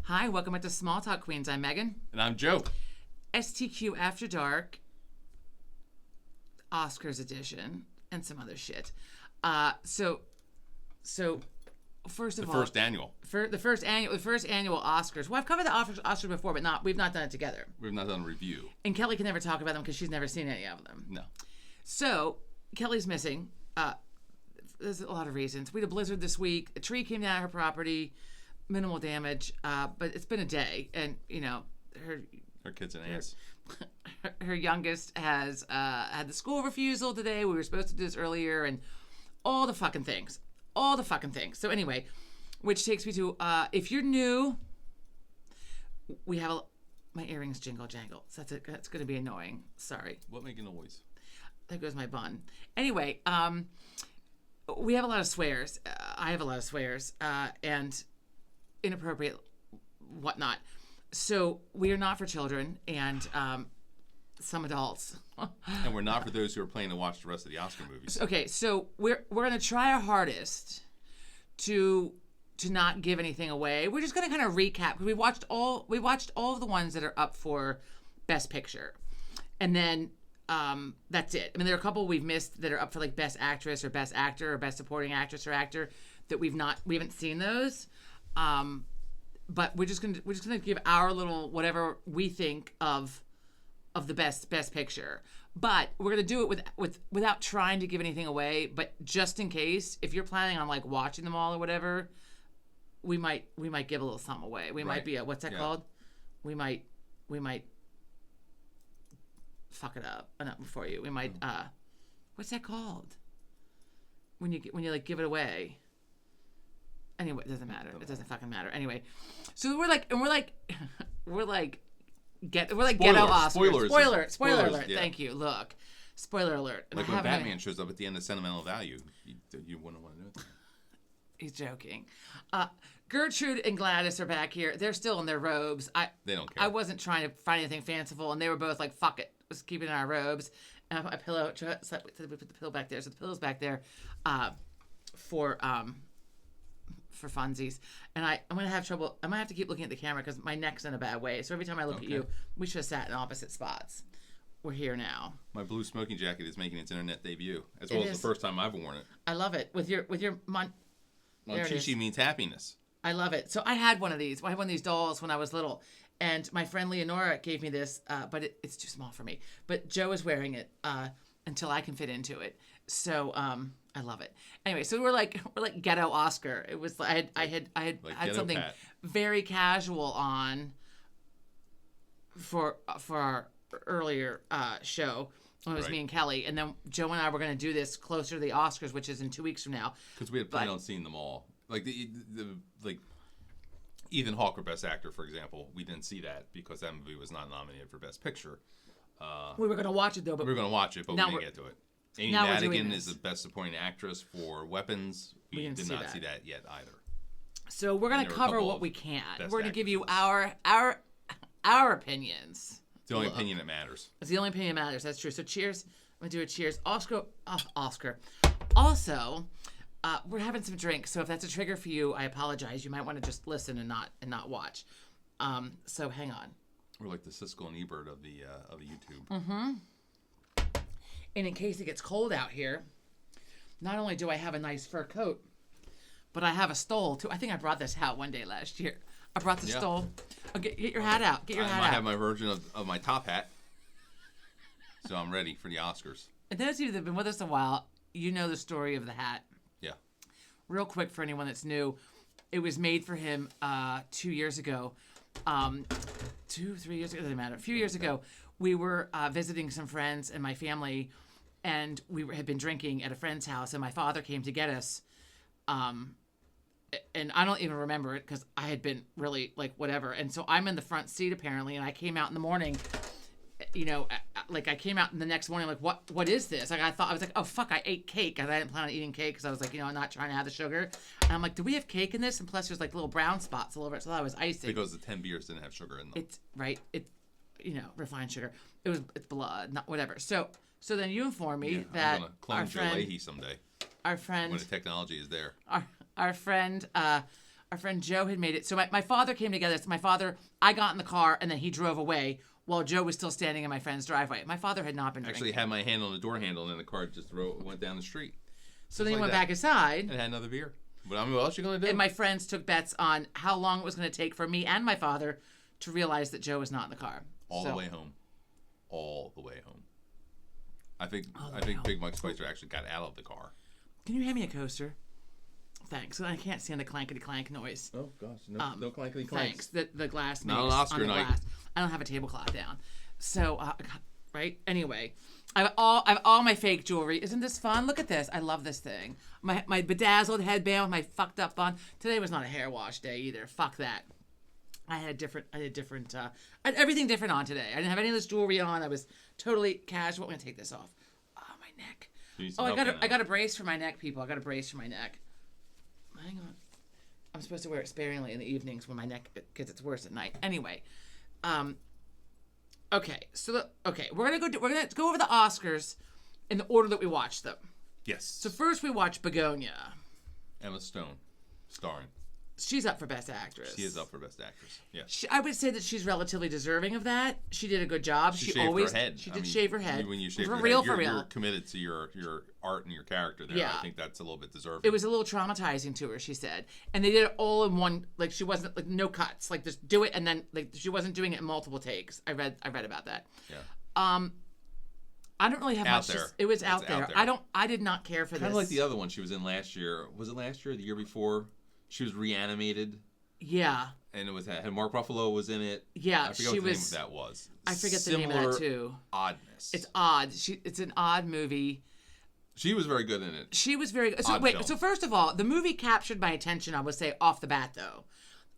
Hi, welcome back to Small Talk Queens. I'm Megan. And I'm Joe. STQ After Dark, Oscars edition, and some other shit. So first of all, the first annual Oscars. Well, I've covered the Oscars before, but we've not done it together. We've not done a review. And Kelly can never talk about them because she's never seen any of them. No. So Kelly's missing. There's a lot of reasons. We had a blizzard this week. A tree came down on her property. Minimal damage, but it's been a day, and her kid's an ass. Her youngest has had the school refusal today. We were supposed to do this earlier, and all the fucking things. So anyway, which takes me to if you're new, we have my earrings jingle jangle. So that's going to be annoying. Sorry. What making noise? There goes my bun. Anyway, we have a lot of swears. I have a lot of swears, and inappropriate whatnot. So we are not for children and some adults. And we're not for those who are planning to watch the rest of the Oscar movies. Okay, so we're going to try our hardest to not give anything away. We're just going to kind of recap because we watched all of the ones that are up for Best Picture, and then that's it. I mean, there are a couple we've missed that are up for like Best Actress or Best Actor or Best Supporting Actress or Actor that we haven't seen those. But we're just gonna give our little whatever we think of the best picture. But we're gonna do it without trying to give anything away. But just in case, if you're planning on like watching them all or whatever, we might give a little something away. We might be what's that called? We might fuck it up for you. We might what's that called? When you like give it away. Anyway, it doesn't matter. It doesn't fucking matter. Anyway, so we're like ghetto Oscars. Spoiler alert. Yeah. Thank you. Look, spoiler alert. And like when Batman shows up at the end of Sentimental Value, you wouldn't want to know it. He's joking. Gertrude and Gladys are back here. They're still in their robes. They don't care. I wasn't trying to find anything fanciful, and they were both like, "Fuck it, let's keep it in our robes." And I put my pillow. So we put the pillow back there. So the pillow's back there, for funsies, and I'm gonna have trouble. I'm gonna have to keep looking at the camera because my neck's in a bad way. So every time I look at you, we should have sat in opposite spots. We're here now. My blue smoking jacket is making its internet debut, as well as the first time I've worn it. I love it with your Monchichi means happiness. I love it. So I had one of these. I had one of these dolls when I was little, and my friend Leonora gave me this, but it's too small for me. But Joe is wearing it until I can fit into it. So I love it. Anyway, so we're like ghetto Oscar. It was I had something Pat. Very casual on for our earlier show when it was me and Kelly, and then Joe and I were going to do this closer to the Oscars, which is in 2 weeks from now. Because we had planned on seeing them all. Like the Ethan Hawke for Best Actor, for example, we didn't see that because that movie was not nominated for Best Picture. We were going to watch it though, but we didn't get to it. Amy Madigan is the Best Supporting Actress for Weapons. We did not see that yet either. So we're going to cover what we can. We're going to give you our opinions. It's the only opinion that matters. It's the only opinion that matters. That's true. So cheers. I'm going to do a cheers. Oscar. Also, we're having some drinks. So if that's a trigger for you, I apologize. You might want to just listen and not watch. So hang on. We're like the Siskel and Ebert of the YouTube. Mm-hmm. And in case it gets cold out here, not only do I have a nice fur coat, but I have a stole too. I think I brought this hat one day last year. I brought the stole. Oh, get your hat out. Get your hat out. I have my version of my top hat. So I'm ready for the Oscars. And those of you that have been with us a while, you know the story of the hat. Yeah. Real quick for anyone that's new, it was made for him 2 years ago. 2, 3 years ago, doesn't matter. A few years ago, we were visiting some friends and my family, and we had been drinking at a friend's house, and my father came to get us. And I don't even remember it because I had been really like whatever. And so I'm in the front seat apparently, and I came out in the morning. I came out in the next morning like, what is this? Like I was like, oh fuck, I ate cake, because I didn't plan on eating cake because I was like, not trying to have the sugar. And I'm like, do we have cake in this? And plus there's like little brown spots all over it, so that was icing. Because the 10 beers didn't have sugar in them. It's right. Refined sugar. It's blood, not whatever. So then you inform me that I'm gonna clone Joe Leahy someday. Our friend, when the technology is there. Our friend our friend Joe had made it. So my father came together. So I got in the car, and then he drove away while Joe was still standing in my friend's driveway. My father had not been drinking. Actually had my hand on the door handle, and then the car just went down the street. So then he went back inside. And had another beer. But I mean, what else are you going to do? And my friends took bets on how long it was going to take for me and my father to realize that Joe was not in the car. All the way home. I think Big Mike Spicer actually got out of the car. Can you hand me a coaster? Thanks. I can't stand the clankety clank noise. Oh gosh, no clankety clanks. Thanks. The glass not makes an Oscar on the night. Glass. I don't have a tablecloth down. So right. Anyway, I have all my fake jewelry. Isn't this fun? Look at this. I love this thing. My bedazzled headband with my fucked up bun. Today was not a hair wash day either. Fuck that. I had everything different on today. I didn't have any of this jewelry on. I was totally casual. I'm gonna take this off. Oh, my neck. I got a brace for my neck, people. I got a brace for my neck. Hang on. I'm supposed to wear it sparingly in the evenings when my neck gets its worse at night. Anyway, okay. So we're gonna go over the Oscars in the order that we watched them. Yes. So first we watched Begonia. Emma Stone, starring. She's up for Best Actress. She is up for Best Actress. Yeah. I would say that she's relatively deserving of that. She did a good job. She shaved her head. She did shave her head. When you shave for your real, head, for real. You're committed to your art and your character there. Yeah. I think that's a little bit deserving. It was a little traumatizing to her, she said. And they did it all in one, like she wasn't, like no cuts. Like just do it and then, like she wasn't doing it in multiple takes. I read about that. Yeah. I don't really have much. It was out there. I did not care for this. Kind of like the other one she was in last year. Was it last year or the year before? She was Reanimated. Yeah. And and Mark Ruffalo was in it. Yeah, I forget what the name of that was. I forget the name of that too. Oddness. It's odd. It's an odd movie. She was very good in it. She was very good. So So first of all, the movie captured my attention, I would say, off the bat though.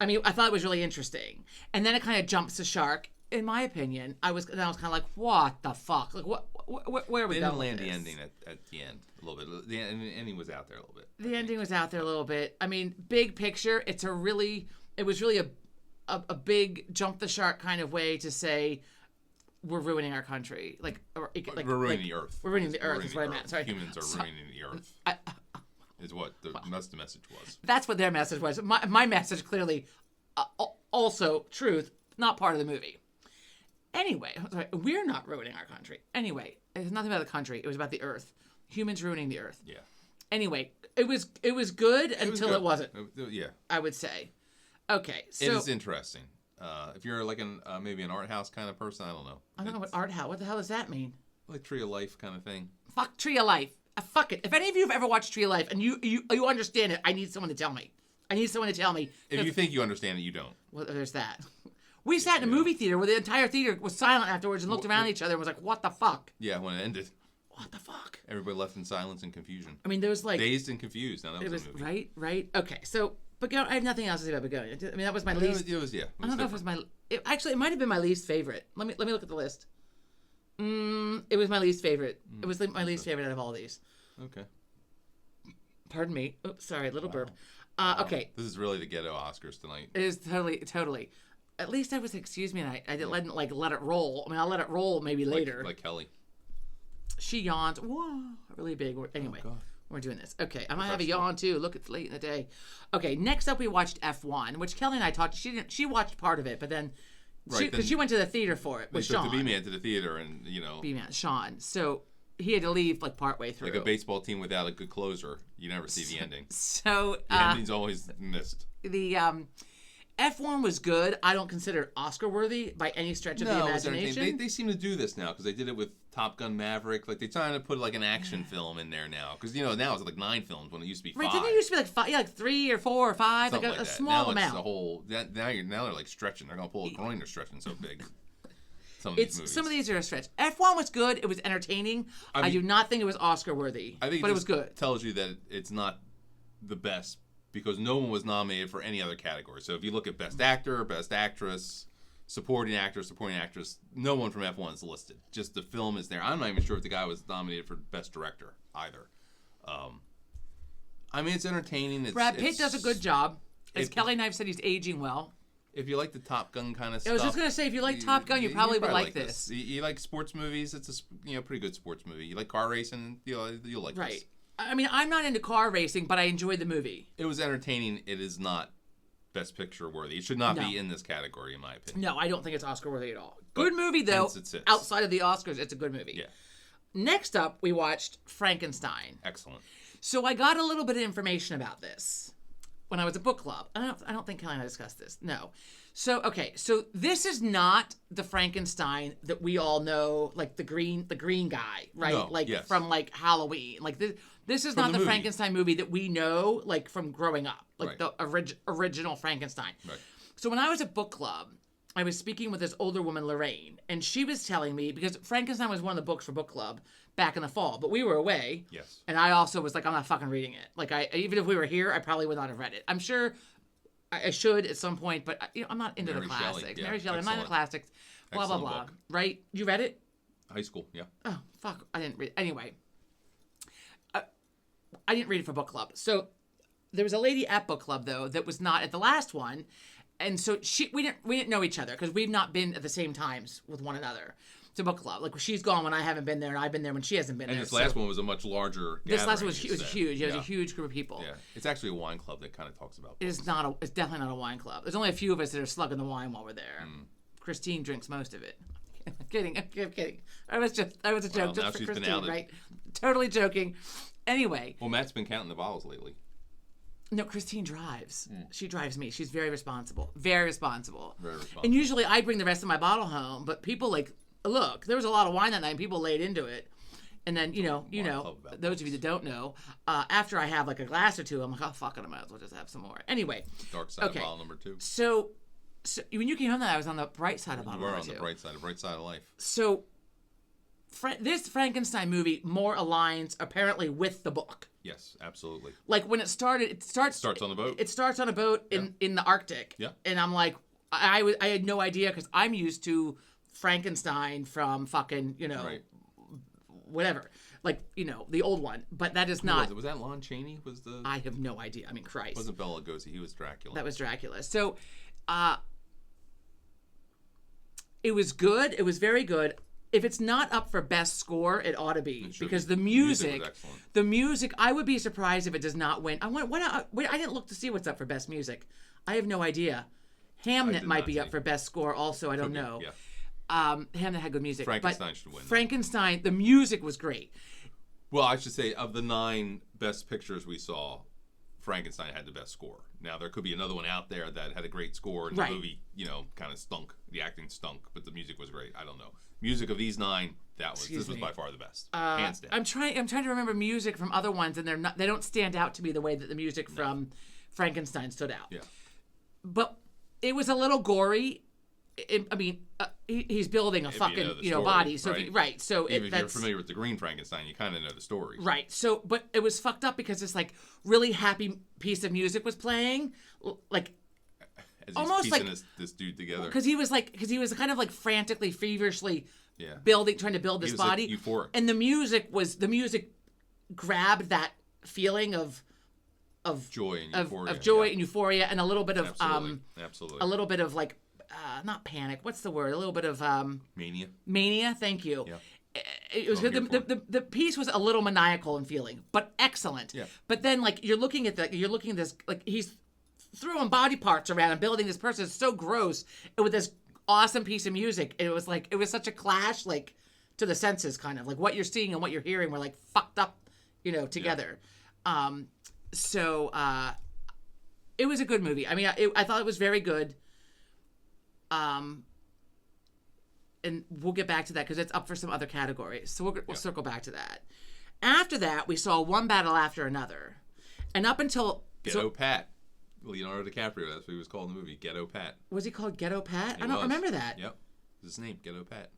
I mean, I thought it was really interesting. And then it kind of jumps the shark. In my opinion, I was kind of like, what the fuck? Like, where are we going? They didn't land the ending at the end a little bit. The ending was out there a little bit. The ending was out there a little bit. I mean, big picture, it was really a big jump the shark kind of way to say we're ruining our country. We're ruining the earth. We're ruining the earth is what I meant. Sorry. Humans are ruining the earth. Is what the message was. That's what their message was. My message clearly also truth, not part of the movie. Anyway, we're not ruining our country. Anyway, it's nothing about the country. It was about the earth. Humans ruining the earth. Yeah. Anyway, it was good until it wasn't. Yeah. I would say. Okay, so it is interesting. If you're like maybe an art house kind of person, I don't know. I don't know what art house. What the hell does that mean? Like Tree of Life kind of thing. Fuck Tree of Life. Fuck it. If any of you have ever watched Tree of Life and you understand it, I need someone to tell me. If you think you understand it, you don't. Well, there's that. We sat in a movie theater where the entire theater was silent afterwards and looked around at each other and was like, what the fuck? Yeah, when it ended. What the fuck? Everybody left in silence and confusion. I mean, there was like... Dazed and confused. Now, that was a movie. Right. Okay, so Begonia, I have nothing else to say about Begonia. I mean, that was my least... It was I don't know if it was my... Actually, it might have been my least favorite. Let me look at the list. It was my least favorite. It was my least favorite out of all these. Okay. Pardon me. Oops, sorry, little burp. Okay. This is really the ghetto Oscars tonight. It is totally. At least I was, excuse me, and I didn't let it roll. I mean, I'll let it roll maybe later. Like Kelly. She yawned. Whoa, really big. Anyway, we're doing this. Okay, I might have a yawn too. Look, it's late in the day. Okay, next up we watched F1, which Kelly and I talked. She watched part of it, but then because she went to the theater for it with Sean. They took the B-Man to the theater, and B-Man, Sean. So he had to leave like partway through. Like a baseball team without a good closer, you never see the ending. So the ending's always missed. The F1 was good. I don't consider it Oscar worthy by any stretch of the imagination. They seem to do this now because they did it with Top Gun Maverick. Like they're trying to put like an action film in there now because now it's like 9 films when it used to be 5. Right? Didn't it used to be like 5? Yeah, like 3 or 4 or 5, something like a that. small now amount. It's a whole. Now they're like stretching. They're gonna pull a groin. They're stretching so big. Some of these are a stretch. F1 was good. It was entertaining. I do not think it was Oscar worthy. I think but it was good. Tells you that it's not the best. Because no one was nominated for any other category. So if you look at Best Actor, Best Actress, Supporting Actor, no one from F1 is listed. Just the film is there. I'm not even sure if the guy was nominated for Best Director either. I mean, it's entertaining. Brad Pitt does a good job. As Kelly and I have said, he's aging well. If you like the Top Gun kind of stuff. I was just going to say, if you like Top Gun, you probably would like this. You like sports movies, it's a pretty good sports movie. You like car racing, you'll like this. I mean, I'm not into car racing, but I enjoyed the movie. It was entertaining. It is not Best Picture worthy. It should not No. be in this category, in my opinion. No, I don't think it's Oscar worthy at all. Good movie though. hence it sits. Outside of the Oscars, it's a good movie. Yeah. Next up, we watched Frankenstein. Excellent. So I got a little bit of information about this when I was at book club. I don't think Kelly and I discussed this. No. So this is not the Frankenstein that we all know, like the green guy, right? No, like yes. from like Halloween. Like this is From not the the movie. Frankenstein movie that we know, like from growing up, like Right. the original Frankenstein. Right. So when I was at book club, I was speaking with this older woman, Lorraine, and she was telling me, because Frankenstein was one of the books for book club back in the fall, but we were away. Yes. And I also was like, I'm not fucking reading it. Like, even if we were here, I probably would not have read it. I'm sure I should at some point, but I'm not into Mary the Shelley, classics. yeah, Mary Shelley, I'm not into excellent. classics. Blah, Excellent blah, blah. book. Right? You read it? High school, yeah. Oh, fuck. I didn't read it. Anyway. I didn't read it for book club. So there was a lady at book club, though, that was not at the last one. And so we didn't know each other because we've not been at the same times with one another to book club. Like she's gone when I haven't been there, and I've been there when she hasn't been And there. this last one was a much larger This last gathering, one was you huge. said. It was Yeah. a huge group of people. Yeah. It's actually a wine club that kind of talks about It is not. It's definitely not a wine club. There's only a few of us that are slugging the wine while we're there. Christine drinks most of it. I'm kidding. I'm kidding. That was a joke Now just for she's been Christine, outed. right? Totally joking. Anyway, Well, Matt's been counting the bottles lately. no, Christine drives. She drives me. She's very responsible. Very responsible. Very responsible. And usually I bring the rest of my bottle home, but people look, there was a lot of wine that night and people laid into it. And then, club about those of you that don't know, after I have like a glass or two, I'm like, oh, fuck it, I might as well just have some more. Anyway, Dark side of bottle number 2. so when you came home, I was on the bright side of You bottle were number on the 2. bright side of life. So this Frankenstein movie more aligns apparently with the book. Yes, absolutely. Like when it starts Starts on the boat. It starts on a boat in the Arctic. Yeah. And I'm like, I had no idea because I'm used to Frankenstein from fucking Right. whatever, like the old one. But that is Who not. was it? Was that Lon Chaney? I have no idea. I mean, Christ. Wasn't Bela Lugosi? He was Dracula. That was Dracula. So, it was good. It was very good. If it's not up for best score, it ought to be It should because be. the Music was music, excellent. I would be surprised if it does not win. I didn't look to see what's up for best music. I have no idea. Hamnet did might not be see. up for best score also. I don't Could be, know. Yeah. Hamnet had good music. Frankenstein but should win. Frankenstein, the music was great. Well, I should say, of the 9 best pictures we saw, Frankenstein had the best score. Now, there could be another one out there that had a great score, and Right. the movie, kind of stunk. The acting stunk, but the music was great. I don't know. Music of these 9, this was by far the best, hands down. I'm trying to remember music from other ones, and they don't stand out to me the way that the music from Frankenstein stood out. Yeah. But it was a little gory. He's building a If you fucking know the story, body. So right. So Even if you're that's familiar with the Green Frankenstein, you kind of know the story. right. So, but it was fucked up because this like really happy piece of music was playing, like As he's almost piecing like- this dude together. because he was kind of like frantically, feverishly Yeah. trying to build this He was, like, body. euphoric. And the music grabbed that feeling of Joy and euphoria. of joy yeah. and euphoria and a little bit of Absolutely. Absolutely. a little bit of like not panic. What's the word? A little bit of Mania. mania. Thank you. Yeah. It was I'm good. here for The piece was a little maniacal in feeling, but excellent. Yeah. But then like you're looking at this like he's throwing body parts around and building this person. It's so gross. And with this awesome piece of music, it was such a clash like to the senses, kind of like what you're seeing and what you're hearing were like fucked up, together. So it was a good movie. I mean, I thought it was very good. And we'll get back to that because it's up for some other categories. So we'll circle back to that. After that, we saw One Battle After Another. And up until... Ghetto Pat. Leonardo DiCaprio, that's what he was called in the movie. Ghetto Pat. Was he called Ghetto Pat? He I don't was. remember that. Yep. His name, Ghetto Pat.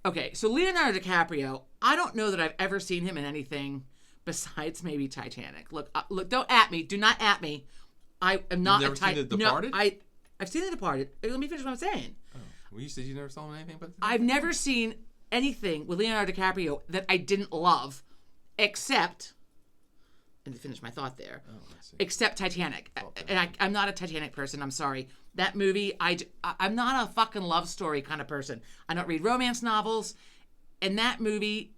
Okay, so Leonardo DiCaprio, I don't know that I've ever seen him in anything besides maybe Titanic. Look, don't at me. Do not at me. I am not You've never seen The Departed? No, I've seen The Departed. Let me finish what I'm saying. Well, you said you never saw him in anything but... I've never seen anything with Leonardo DiCaprio that I didn't love, except, and to finish my thought there, except Titanic. Okay. And I'm not a Titanic person. I'm sorry. That movie, I'm not a fucking love story kind of person. I don't read romance novels. And that movie,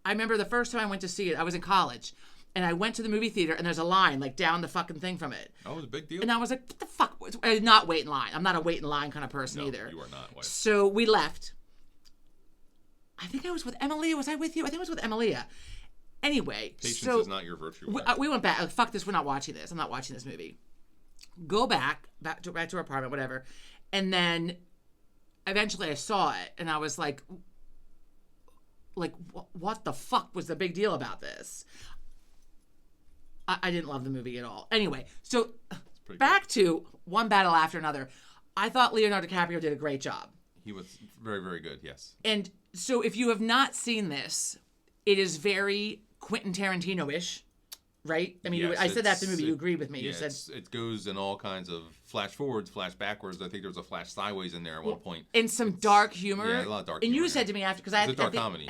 I remember the first time I went to see it, I was in college. And I went to the movie theater, and there's a line like down the fucking thing from it. Oh, it was a big deal. And I was like, what the fuck? I did not wait in line. I'm not a wait in line kind of person either. You are not. Wife. So we left. I think I was with Emilia. Was I with you? I think I was with Emilia. Anyway, Patience so is not your virtue. we went back. Like, fuck this. We're not watching this. I'm not watching this movie. Go back to our apartment, whatever. And then eventually I saw it, and I was like, what the fuck was the big deal about this? I didn't love the movie at all. Anyway, so back to One Battle After Another. I thought Leonardo DiCaprio did a great job. He was very, very good, yes. And so if you have not seen this, it is very Quentin Tarantino-ish, right? I mean, yes, I said that to the movie. You agreed with me. Yeah, you said it goes in all kinds of flash forwards, flash backwards. I think there was a flash sideways in there at one point. And some dark humor. Yeah, a lot of dark and humor. You said to me after, because at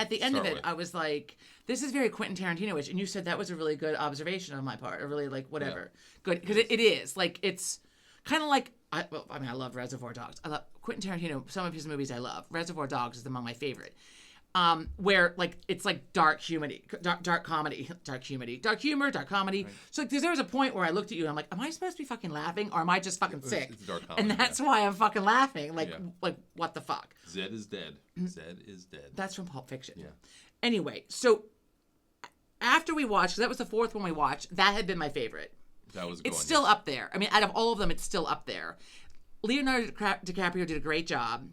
the end of it, I was like, this is very Quentin Tarantino-ish. And you said that was a really good observation on my part. Or really, like, whatever. Yeah. Good. Because it is. Like, it's kind of like, I love Reservoir Dogs. I love Quentin Tarantino. Some of his movies I love. Reservoir Dogs is among my favorite. Where like it's like dark humor, dark comedy. Right. So like, there was a point where I looked at you and I'm like, am I supposed to be fucking laughing or am I just fucking sick? It's dark comedy, and that's why I'm fucking laughing. Like what the fuck? Zed is dead. Zed is dead. That's from Pulp Fiction. Yeah. Anyway, so after we watched, 'cause that was the fourth one we watched, that had been my favorite. That was a good It's one, still up there. I mean, out of all of them, it's still up there. Leonardo DiCaprio did a great job.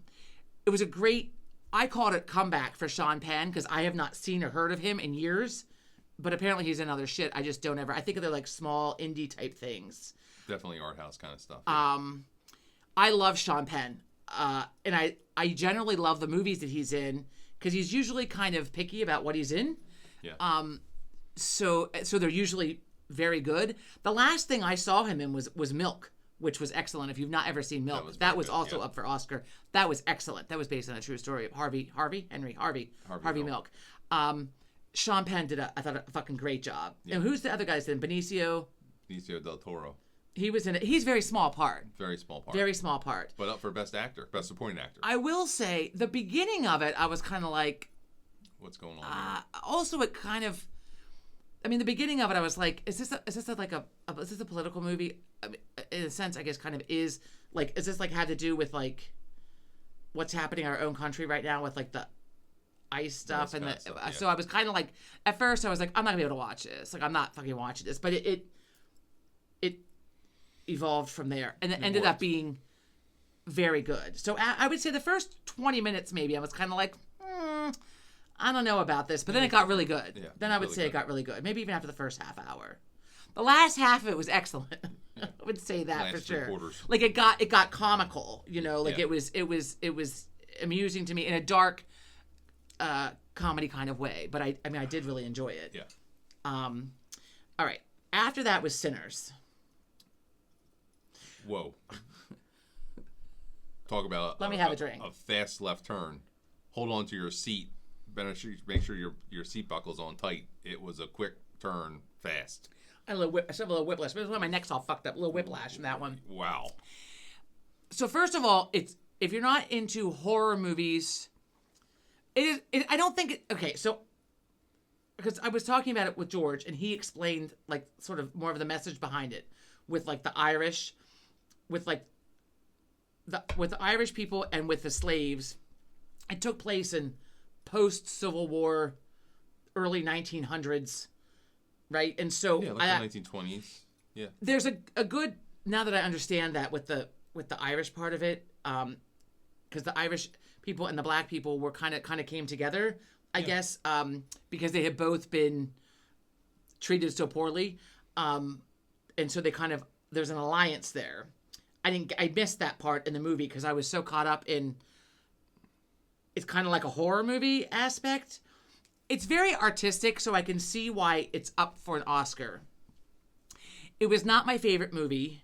It was a great, I called it comeback for Sean Penn because I have not seen or heard of him in years. But apparently he's in other shit. I just don't ever. I think of they're like small indie type things. Definitely art house kind of stuff. Yeah. I love Sean Penn. And I generally love the movies that he's in because he's usually kind of picky about what he's in. Yeah. So they're usually very good. The last thing I saw him in was Milk, which was excellent. If you've not ever seen Milk, that was also up for Oscar. That was excellent. That was based on a true story of Harvey Milk. Sean Penn did I thought a fucking great job. Yeah. And who's the other guys in Benicio del Toro. He was in it. He's very small part. Very small part. Very small part. But up for best supporting actor. I will say the beginning of it, I was kind of like, what's going on? Also, it kind of. I mean, the beginning of it, I was like, is this a political movie? I mean, in a sense, I guess kind of is. Like, is this like had to do with like what's happening in our own country right now with like the ICE stuff and the. So I was kind of like, at first I was like, I'm not gonna be able to watch this. Like, I'm not fucking watching this. But it evolved from there, and it ended up being very good. So I would say the first 20 minutes maybe I was kind of like. I don't know about this, but then it got really good. Yeah, then I would say it got really good. Maybe even after the first half hour. The last half of it was excellent. I would say that for sure. Like it got comical, you know, like it was amusing to me in a dark comedy kind of way, but I mean I did really enjoy it. Yeah. All right. After that was Sinners. Whoa. Talk about Let me have a drink. A fast left turn. Hold on to your seat. Better make sure your seat buckle's on tight. It was a quick turn, fast. I still have a little whiplash. But my neck's all fucked up. A little whiplash from that one. Wow. So first of all, it's if you're not into horror movies, I don't think it. Okay, so because I was talking about it with George, and he explained like sort of more of the message behind it with like the Irish, with like with the Irish people and with the slaves. It took place in post-Civil War, early 1900s, right? And so like the 1920s. Yeah. There's a good, now that I understand that with the Irish part of it, because the Irish people and the black people were kind of came together, I guess, because they had both been treated so poorly, and so they kind of there's an alliance there. I missed that part in the movie because I was so caught up in. It's kind of like a horror movie aspect. It's very artistic, so I can see why it's up for an Oscar. It was not my favorite movie.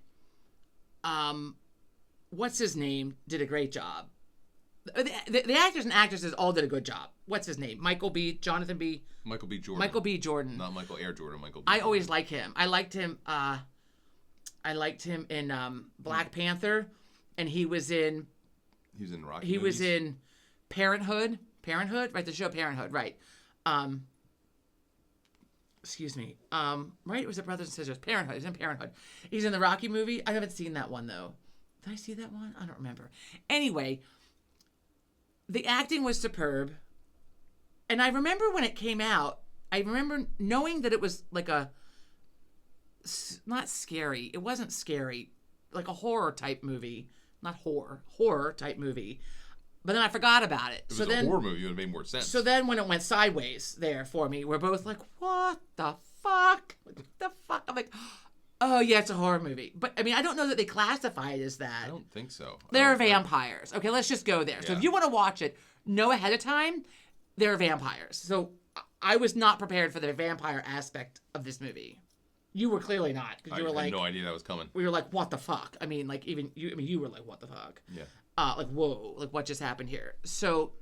What's his name? Did a great job. The actors and actresses all did a good job. What's his name? Michael B. Jordan. Michael B. Jordan. Not Michael Air Jordan. Michael B. I always like him. I liked him in Black Panther, and he was in Rocky. He was in Parenthood, right? The show Parenthood, right? excuse me. Right? It was it Brothers and Sisters? Parenthood. He's in Parenthood. He's in the Rocky movie. I haven't seen that one though. Did I see that one? I don't remember. Anyway, the acting was superb. And I remember when it came out, I remember knowing that it was like not scary. It wasn't scary. Like a horror type movie. Not horror type movie. But then I forgot about it. If it was a horror movie, it would have made more sense. So then when it went sideways there for me, we're both like, what the fuck? What the fuck? I'm like, oh yeah, it's a horror movie. But I mean, I don't know that they classify it as that. I don't think so. They're vampires. Okay, let's just go there. Yeah. So if you want to watch it, know ahead of time, they're vampires. So I was not prepared for the vampire aspect of this movie. You were clearly not. Because you were like, I had no idea that was coming. We were like, what the fuck? I mean, like, even you, you were like, what the fuck? Yeah. Like, whoa, like what just happened here? So,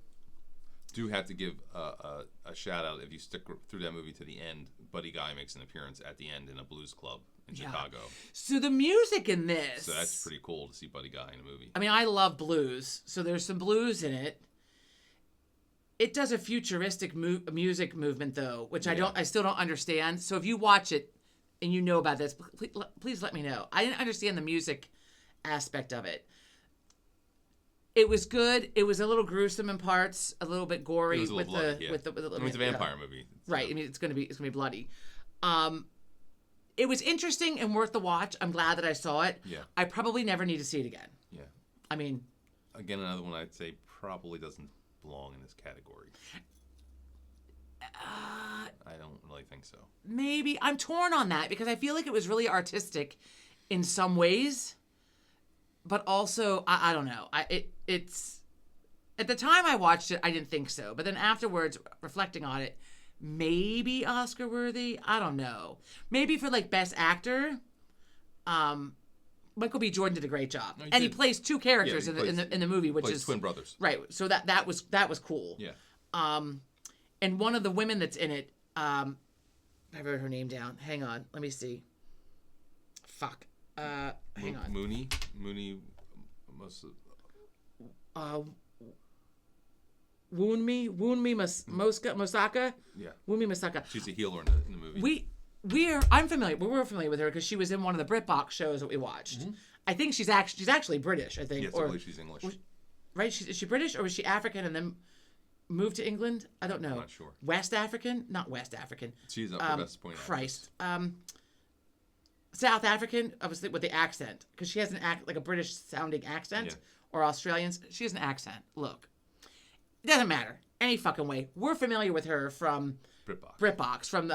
do have to give a shout out if you stick through that movie to the end. Buddy Guy makes an appearance at the end in a blues club in Chicago. So the music in this. So that's pretty cool to see Buddy Guy in a movie. I mean, I love blues, so there's some blues in it. It does a futuristic music movement though, which I still don't understand. So if you watch it and you know about this, please let me know. I didn't understand the music aspect of it. It was good. It was a little gruesome in parts, a little bit gory with the I mean, it's a vampire movie, right? I mean, it's gonna be bloody. It was interesting and worth the watch. I'm glad that I saw it. Yeah. I probably never need to see it again. Yeah. I mean, again, another one I'd say probably doesn't belong in this category. I don't really think so. Maybe I'm torn on that because I feel like it was really artistic in some ways. But also, I don't know. It's at the time I watched it, I didn't think so. But then afterwards, reflecting on it, maybe Oscar worthy. I don't know. Maybe for like best actor. Michael B. Jordan did a great job, and he plays two characters in the movie, which is twin brothers. Right. So that was cool. Yeah. And one of the women that's in it, I wrote her name down. Hang on, let me see. Fuck. Hang on. Mooney must. Woonmi Mosaka. Yeah. Woonmi Mosaka. She's a healer in the movie. We were familiar with her because she was in one of the BritBox shows that we watched. Mm-hmm. I think she's actually British. I think. Yes, I believe she's English. Right? Is she British or was she African and then moved to England? I don't know. I'm not sure. West African? Not West African. She's up for best point. Christ. South African, obviously with the accent, because she has like a British sounding accent, or Australians. She has an accent. Look, it doesn't matter any fucking way. We're familiar with her from BritBox from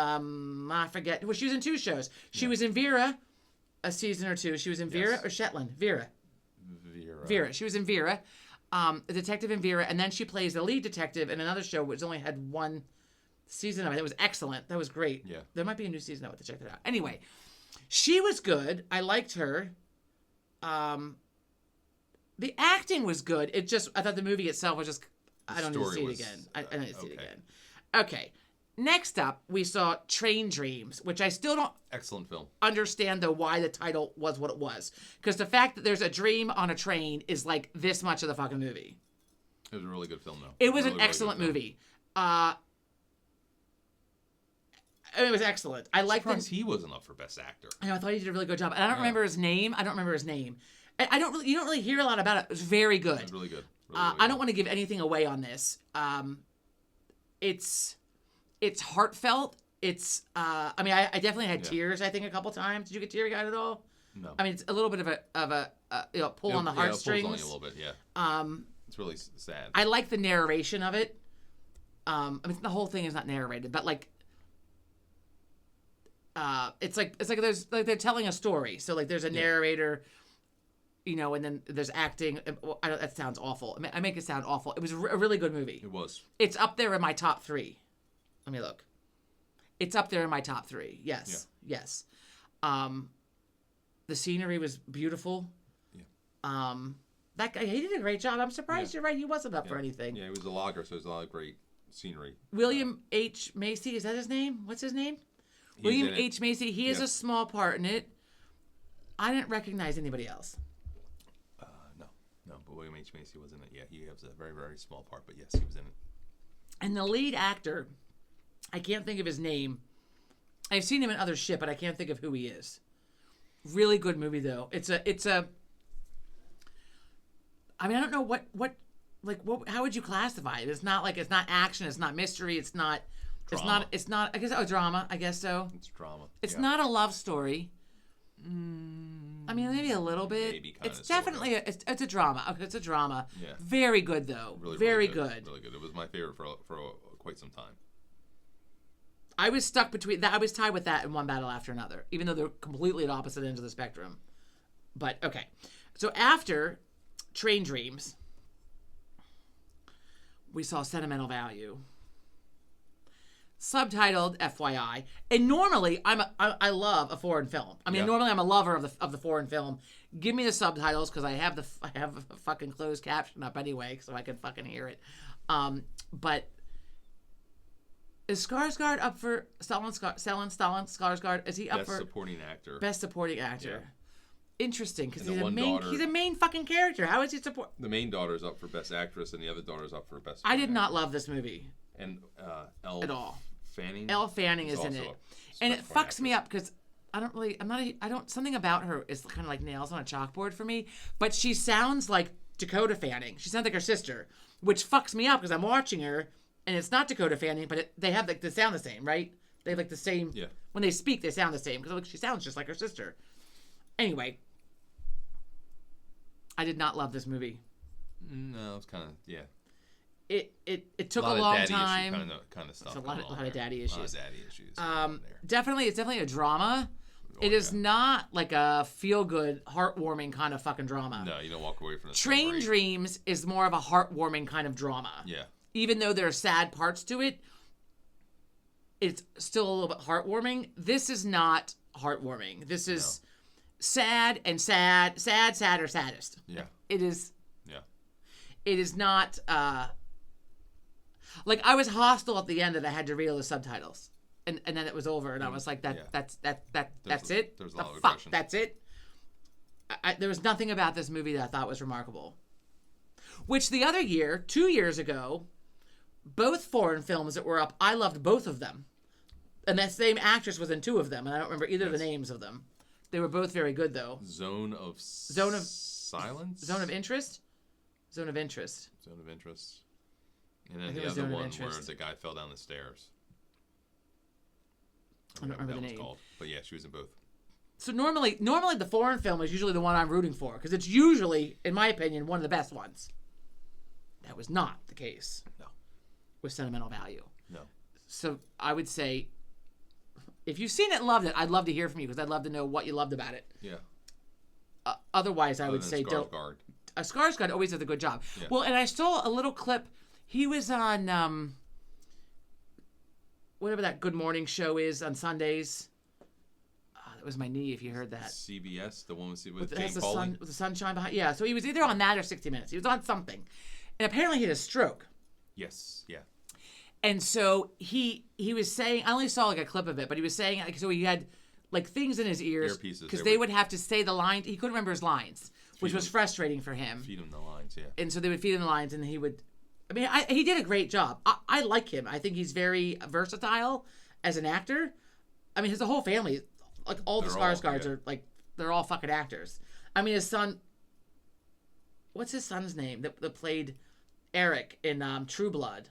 I forget. Well, she was in two shows. She was in Vera, a season or two. She was in Vera or Shetland. Vera. She was in Vera, a detective in Vera, and then she plays the lead detective in another show which only had one season of it. It was excellent. That was great. Yeah. There might be a new season. I have to check that out. Anyway. She was good. I liked her. The acting was good. I thought the movie itself was just, I don't need to see it again. I don't need to see it again. Okay. Next up, we saw Train Dreams, which I still don't excellent film. Understand though why the title was what it was. Because the fact that there's a dream on a train is like this much of the fucking movie. It was a really good film though. It was an excellent movie. It was excellent. I liked him. He wasn't up for Best Actor. I know. I thought he did a really good job. And I don't remember his name. You don't really hear a lot about it. It was very good. It was really good. I don't want to give anything away on this. It's heartfelt. It's. I mean, I definitely had tears. I think a couple times. Did you get teary-eyed at all? No. I mean, it's a little bit of a pull on the heartstrings. It pulls on you a little bit. Yeah. It's really sad. I like the narration of it. I mean, the whole thing is not narrated, but like. It's like they're telling a story. So like there's a narrator, and then there's acting. That sounds awful. I make it sound awful. It was a really good movie. It was. It's up there in my top 3. Let me look. It's up there in my top 3. Yes. Yeah. Yes. The scenery was beautiful. Yeah. That guy, he did a great job. I'm surprised you're right. He wasn't up for anything. Yeah, he was a logger, so there's a lot of great scenery. William H. Macy, is that his name? What's his name? William H. Macy, he has a small part in it. I didn't recognize anybody else. No, but William H. Macy was in it. Yeah, he has a very, very small part, but yes, he was in it. And the lead actor, I can't think of his name. I've seen him in other shit, but I can't think of who he is. Really good movie though. It's a. I mean, I don't know what how would you classify it? It's not action. It's not mystery. It's not. Drama. It's not. I guess drama. I guess so. It's drama. It's not a love story. I mean, maybe a little bit. Maybe kinda, it's definitely it's a drama. Okay, it's a drama. Yeah. Very good though. Really, very really good. Really good. It was my favorite for quite some time. I was stuck between that. I was tied with that and One Battle After Another, even though they're completely at opposite ends of the spectrum. But okay, so after Train Dreams, we saw Sentimental Value. Subtitled FYI, and normally I love a foreign film. I mean, normally I'm a lover of the foreign film. Give me the subtitles because I have a fucking closed caption up anyway, so I can fucking hear it. But is Skarsgård up for Stellan Skarsgård? Is he up Best for supporting actor? Best supporting actor. Yeah. Interesting, because he's a main fucking character. How is he support? The main daughter's up for best actress, and the other daughter's up for best. I did not love this movie. And at all. Fanning. Elle Fanning is in it, and it fucks me up because something about her is kind of like nails on a chalkboard for me. But she sounds like Dakota Fanning. She sounds like her sister, which fucks me up because I'm watching her and it's not Dakota Fanning, but they have they sound the same, right? They have like the same. Yeah. When they speak, they sound the same because she sounds just like her sister. Anyway, I did not love this movie. No, it's kind of It took a long time. Kind of stuff. It's a lot of daddy issues. A lot of daddy issues. It's definitely a drama. It is not like a feel-good, heartwarming kind of fucking drama. No, you don't walk away from the Train Dreams is more of a heartwarming kind of drama. Yeah. Even though there are sad parts to it, it's still a little bit heartwarming. This is not heartwarming. This is sad and sad or saddest. Yeah. It is. Yeah. It is not. Like I was hostile at the end that I had to read all the subtitles, and then it was over, and I was like, that's it. There's a lot of fuck, aggression. that's it. There was nothing about this movie that I thought was remarkable. Which the other year, 2 years ago, both foreign films that were up, I loved both of them, and that same actress was in two of them, and I don't remember either of the names of them. They were both very good though. Zone of Silence. Zone of Interest. Zone of Interest. And then the other one where the guy fell down the stairs. I don't remember the name. But yeah, she was in both. So normally the foreign film is usually the one I'm rooting for because it's usually, in my opinion, one of the best ones. That was not the case. No. With Sentimental Value. No. So I would say, if you've seen it and loved it, I'd love to hear from you because I'd love to know what you loved about it. Yeah. Otherwise, I would say don't. Skarsgård always does a good job. Yeah. Well, and I saw a little clip. He was on whatever that Good Morning show is on Sundays. That was my knee. If you heard that. CBS, the one with Jane Pauley? With the sunshine behind. Yeah, so he was either on that or 60 Minutes. He was on something, and apparently he had a stroke. Yes. Yeah. And so he was saying, I only saw like a clip of it, but he was saying so he had like things in his ears because they would have to say the line. He couldn't remember his lines, which was frustrating for him. Feed him the lines, yeah. And so they would feed him the lines, and he would. I mean, he did a great job. I like him. I think he's very versatile as an actor. I mean, his whole family, like all the Skarsgårds are like they're all fucking actors. I mean, his son. What's his son's name that played Eric in True Blood,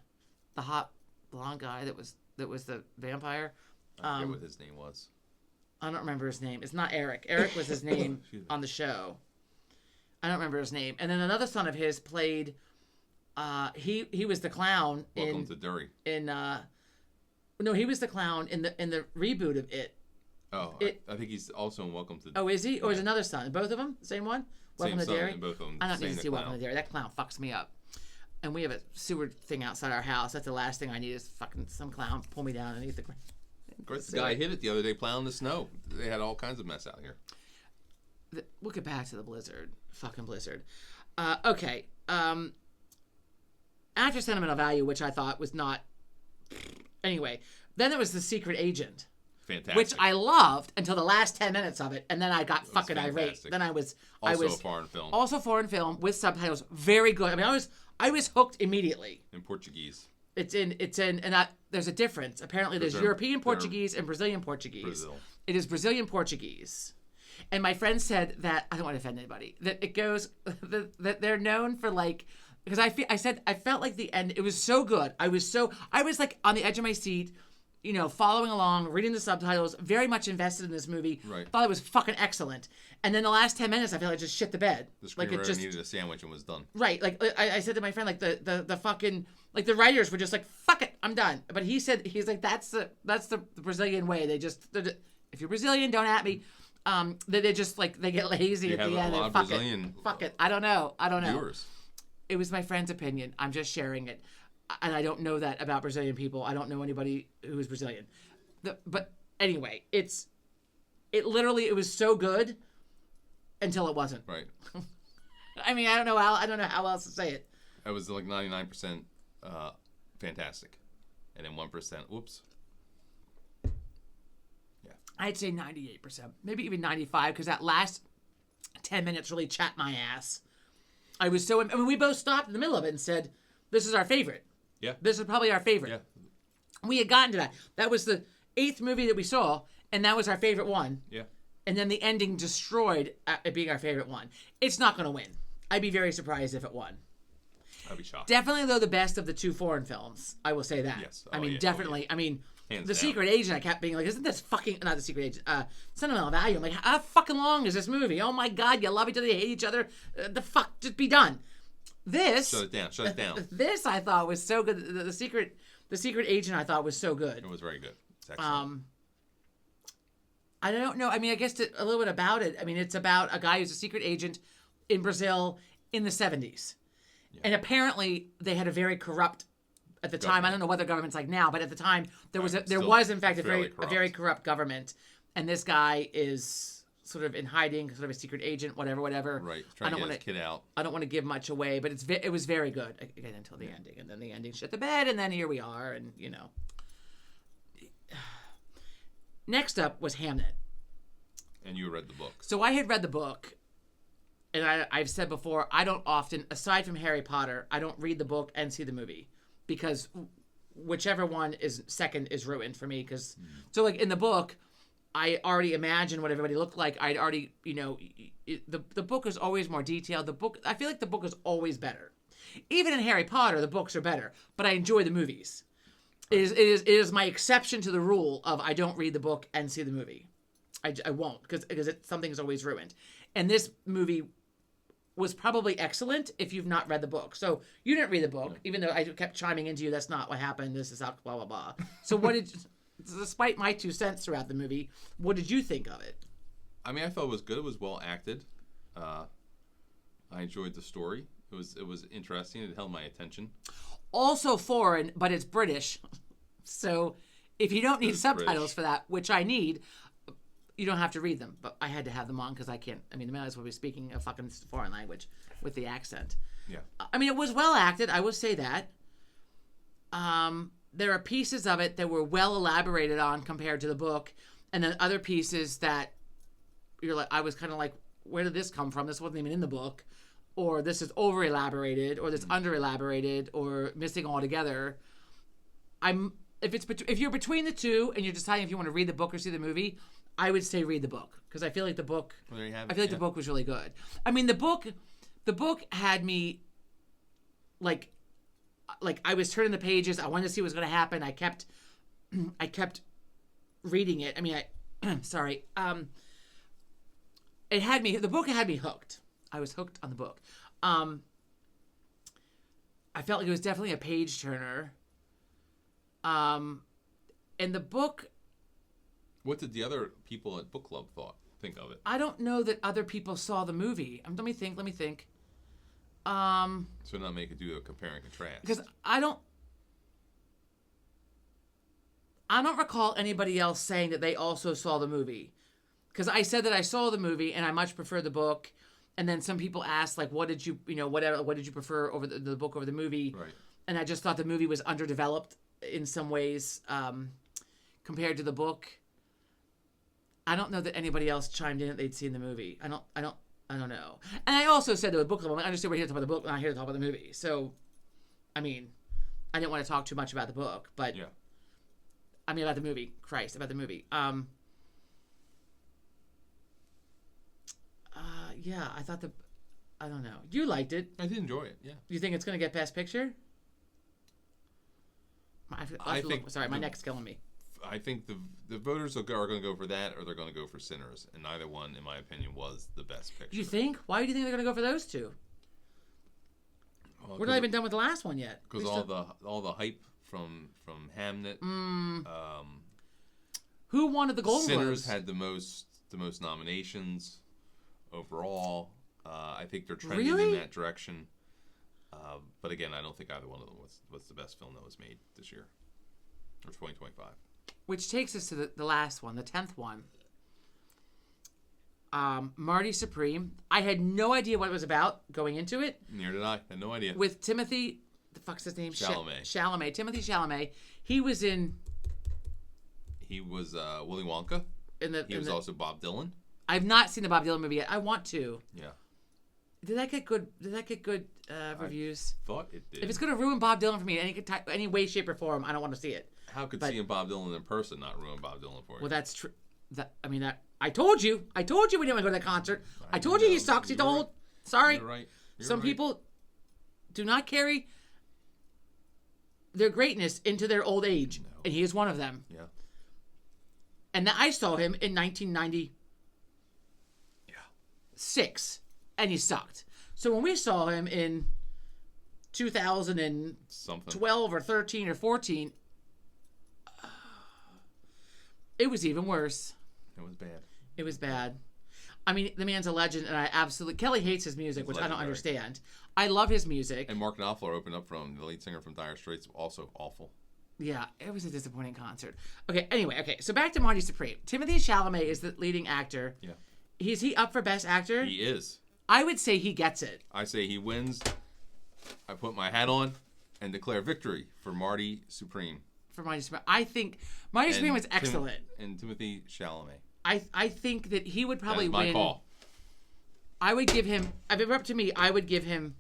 the hot blonde guy that was the vampire. I forget what his name was. I don't remember his name. It's not Eric. Eric was his name on the show. I don't remember his name. And then another son of his played. He was the clown Welcome to Derry. No, he was the clown in the reboot of It. Oh, I think he's also in Welcome to. Oh, is he? Or is another son? Both of them, same one. Welcome to Derry. Both of them. I don't need to see Welcome to Derry. That clown fucks me up. And we have a sewer thing outside our house. That's the last thing I need is fucking some clown pull me down underneath the ground. Of course, the guy hit it the other day plowing the snow. They had all kinds of mess out here. We'll get back to the blizzard. Fucking blizzard. Okay. After Sentimental Value, which I thought was not... Anyway, then there was The Secret Agent. Fantastic. Which I loved until the last 10 minutes of it, and then I got fucking irate. Then I was... Also a foreign film. Also foreign film with subtitles. Very good. I mean, I was hooked immediately. In Portuguese. It's in, there's a difference. Apparently, there's European Portuguese and Brazilian Portuguese. Brazil. It is Brazilian Portuguese. And my friend said that, I don't want to offend anybody, that it goes, that they're known for like, because I felt like the end, it was so good. I was like on the edge of my seat, you know, following along, reading the subtitles, very much invested in this movie. Right. Thought it was fucking excellent. And then the last 10 minutes, I feel like I just shit the bed. The like screenwriter needed a sandwich and was done. Right. Like I said to my friend, like the fucking, like the writers were just like, fuck it, I'm done. But he's like, that's the Brazilian way. If you're Brazilian, don't at me. They just like, they get lazy at the end. And fuck it. I don't know. Viewers. It was my friend's opinion. I'm just sharing it. And I don't know that about Brazilian people. I don't know anybody who is Brazilian. But anyway, it was so good until it wasn't. Right. I mean, I don't know how else to say it. It was like 99% fantastic. And then 1%, whoops. Yeah. I'd say 98%. Maybe even 95, because that last 10 minutes really chapped my ass. I mean, we both stopped in the middle of it and said, this is our favorite. Yeah. This is probably our favorite. Yeah. We had gotten to that. That was the 8th movie that we saw, and that was our favorite one. Yeah. And then the ending destroyed it being our favorite one. It's not going to win. I'd be very surprised if it won. I'd be shocked. Definitely, though, the best of the 2 foreign films. I will say that. Yes. I mean, definitely. I mean, Hands The down. Secret Agent, I kept being like, isn't this fucking... Not The Secret Agent. Sentimental Value. I'm like, how fucking long is this movie? Oh, my God. You love each other. You hate each other. The fuck? Just be done. This... Shut it down. This, I thought, was so good. The Secret Agent, I thought, was so good. It was very good. It's excellent. I don't know. I mean, I guess a little bit about it. I mean, it's about a guy who's a secret agent in Brazil in the 70s. Yeah. And apparently they had a very corrupt, at the time, I don't know what the government's like now, but at the time there was in fact a very corrupt government. And this guy is sort of in hiding, sort of a secret agent, whatever. Right. Trying to get his kid out. I don't want to give much away, but it was very good. Again, until the ending. And then the ending shit the bed, and then here we are, and you know. Next up was Hamnet. And you read the book. So I had read the book, and I've said before, I don't often, aside from Harry Potter, I don't read the book and see the movie, because whichever one is second is ruined for me. So like in the book, I already imagined what everybody looked like. I'd already, you know, the book is always more detailed. I feel like the book is always better. Even in Harry Potter, the books are better, but I enjoy the movies. It is my exception to the rule of I don't read the book and see the movie. I won't, because something is always ruined. And this movie was probably excellent if you've not read the book. So you didn't read the book, even though I kept chiming into you, that's not what happened, this is how blah, blah, blah. So despite my 2 cents throughout the movie, what did you think of it? I mean, I thought it was good. It was well acted. I enjoyed the story. It was interesting. It held my attention. Also foreign, but it's British. So if you don't need subtitles British for that, which I need, you don't have to read them. But I had to have them on because I can't. I mean, the man is be speaking a fucking foreign language with the accent. Yeah. I mean, it was well acted. I will say that. There are pieces of it that were well elaborated on compared to the book, and then other pieces that you're like, I was kind of like, where did this come from? This wasn't even in the book. Or this is over elaborated, or this under elaborated, or missing altogether. If you're between the two and you're deciding if you want to read the book or see the movie, I would say read the book, because I feel like the book. Well, there you have it. I feel like the book was really good. I mean, the book had me like I was turning the pages. I wanted to see what was going to happen. I kept reading it. I mean, sorry. The book had me hooked. I was hooked on the book. I felt like it was definitely a page turner. And the book. What did the other people at book club think of it? I don't know that other people saw the movie. Let me think. So not make it do a compare and contrast. Because I don't recall anybody else saying that they also saw the movie. Because I said that I saw the movie and I much prefer the book. And then some people asked, like, what did you prefer over the book over the movie? Right. And I just thought the movie was underdeveloped in some ways compared to the book. I don't know that anybody else chimed in that they'd seen the movie. I don't know. And I also said to a book club, I understand we're here to talk about the book, not here to talk about the movie. So, I mean, I didn't want to talk too much about the book, but Yeah. I mean about the movie. Christ, about the movie. Yeah, I thought I don't know. You liked it. I did enjoy it. Yeah. You think it's gonna get Best Picture? Sorry, my neck's killing me. I think the voters are going to go for that, or they're going to go for Sinners, and neither one, in my opinion, was the best picture. You think? Why do you think they're gonna go for those two? Well, We're not even done with the last one yet. Because all the hype from Hamnet. Who wanted the Golden Sinners Globes? had the most nominations overall. I think they're trending Really? in that direction. But again, I don't think either one of them was the best film that was made this year or 2025. Which takes us to the last one, the 10th one. Marty Supreme. I had no idea what it was about going into it. Neither did I. Had no idea. With Timothy, the fuck's his name? Chalamet. Chalamet. Timothy Chalamet. He was in. He was Willy Wonka. He was also Bob Dylan. I've not seen the Bob Dylan movie yet. I want to. Yeah. Did that get good? Reviews? I thought it did. If it's gonna ruin Bob Dylan for me in any way, shape, or form, I don't want to see it. How could seeing Bob Dylan in person not ruin Bob Dylan for you? Well, that's true. I told you. I told you we didn't want to go to that concert. I told you he sucks. He told. Sorry. You're right. Some people do not carry their greatness into their old age, and he is one of them. Yeah. And I saw him in 1996, and he sucked. So when we saw him in 2012 or 13 or 14, it was even worse. It was bad. It was bad. I mean, the man's a legend, and I absolutely... Kelly hates his music, which I don't understand. I love his music. And Mark Knopfler opened up from the lead singer from Dire Straits, also awful. Yeah, it was a disappointing concert. Okay, so back to Marty Supreme. Timothy Chalamet is the leading actor. Yeah. Is he up for Best Actor? He is. I would say he gets it. I say he wins. I put my hat on and declare victory for Marty Supreme. For Marty Supreme. I think Marty Supreme was excellent. And Timothy Chalamet. I think that he would probably win. win. My call. I would give him, if it were up to me, I would give him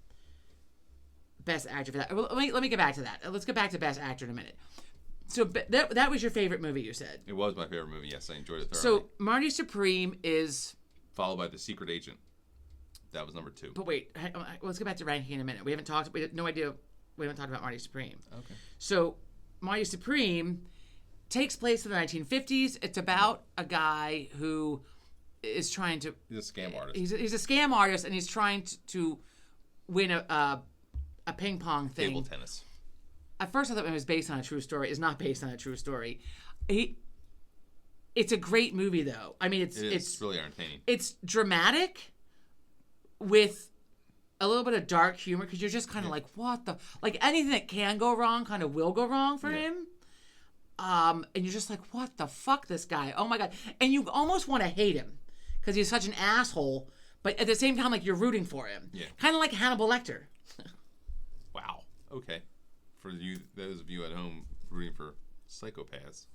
Best Actor for that. Let me get back to that. Let's get back to Best Actor in a minute. So that was your favorite movie, you said? It was my favorite movie, yes. I enjoyed it thoroughly. So Marty Supreme is... Followed by The Secret Agent. That was number 2. But wait, let's get back to ranking in a minute. We haven't talked about Marty Supreme. Okay. So Marty Supreme takes place in the 1950s. It's about a guy who is trying to... He's a scam artist. He's a scam artist, and he's trying to win a ping pong thing. Table tennis. At first I thought it was based on a true story. It's not based on a true story. It's a great movie, though. I mean, it's really entertaining. It's dramatic with a little bit of dark humor, because you're just kind of like, what the... Like, anything that can go wrong kind of will go wrong for him. And you're just like, what the fuck, this guy? Oh, my God. And you almost want to hate him because he's such an asshole, but at the same time, like, you're rooting for him. Yeah. Kind of like Hannibal Lecter. Wow. Okay. For those of you at home rooting for psychopaths.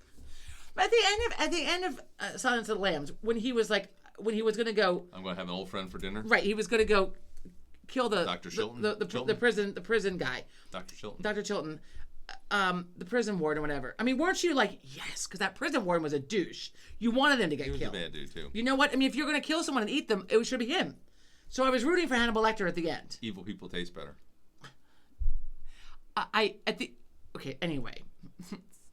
But at the end of Silence of the Lambs, when he was going to go, I'm going to have an old friend for dinner. Right, he was going to go kill Dr. Chilton, the prison guy. Dr. Chilton. Dr. Chilton, the prison warden or whatever. I mean, weren't you like, yes, because that prison warden was a douche. You wanted him to get killed. He was a bad dude too. You know what? I mean, if you're going to kill someone and eat them, it should be him. So I was rooting for Hannibal Lecter at the end. Evil people taste better. Anyway,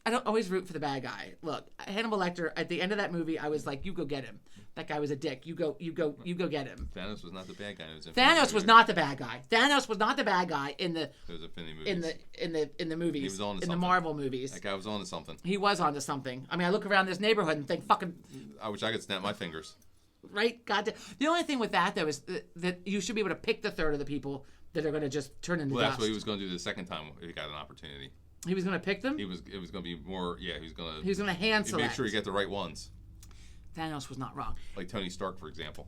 I don't always root for the bad guy. Look, Hannibal Lecter, at the end of that movie, I was like, you go get him. That guy was a dick. You go get him. Thanos was not the bad guy. Thanos was not the bad guy. Thanos was not the bad guy in the movies. In the movies. He was on to in something. The Marvel movies. That guy was on to something. He was on to something. I mean, I look around this neighborhood and think, fucking... I wish I could snap my fingers. Right? God. The only thing with that, though, is that you should be able to pick the third of the people that are going to just turn into dust. That's what he was going to do the second time if he got an opportunity. He was going to pick them? It was going to be more, yeah, he was going to hand select. Make sure you get the right ones. Thanos was not wrong. Like Tony Stark, for example.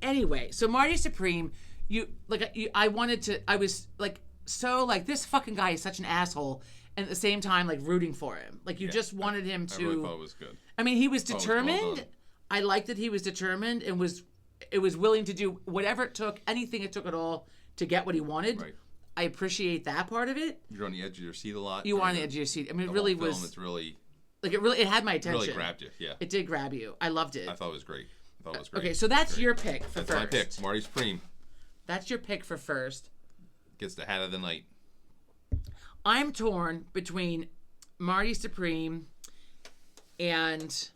Anyway, so Marty Supreme, I was like, so like, this fucking guy is such an asshole, and at the same time, like, rooting for him. Like, you just wanted him to... I really thought it was good. I mean, he was determined. I liked that he was determined and was willing to do whatever it took, anything it took at all, to get what he wanted. Right. I appreciate that part of it. You're on the edge of your seat a lot. You are on the edge of your seat. I mean, it the really whole film, was. It's really Like it had my attention. really grabbed you. Yeah. It did grab you. I loved it. I thought it was great. Great. Okay, so that's your pick for That's first. my pick. Marty Supreme That's your pick for first. gets the hat of the night. I'm torn between Marty Supreme and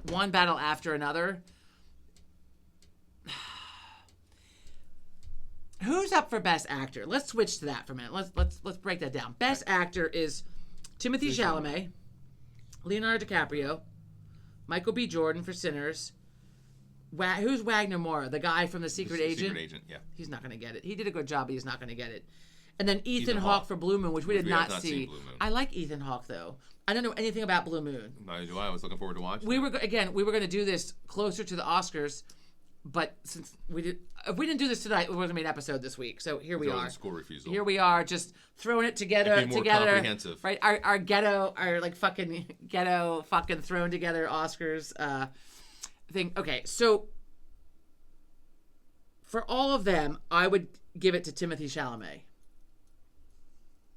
One Battle After Another. Who's up for Best Actor? Let's switch to that for a minute. Let's break that down. Best Actor is Timothée Chalamet, Leonardo DiCaprio, Michael B. Jordan for Sinners. Who's Wagner Moura? The guy from The Secret Agent? Secret Agent, yeah. He's not going to get it. He did a good job, but he's not going to get it. And then Ethan Hawke for Blue Moon, which we did not have see. seen Blue Moon. I like Ethan Hawke, though. I don't know anything about Blue Moon. Neither do I. I was looking forward to watching. We were going to do this closer to the Oscars, but since if we didn't do this tonight, we were going to make an episode this week. So here we are. School refusal. Here we are, just throwing it together. It'd be more comprehensive. Right? Our ghetto, our like fucking ghetto, fucking thrown together Oscars thing. Okay, so for all of them, I would give it to Timothée Chalamet.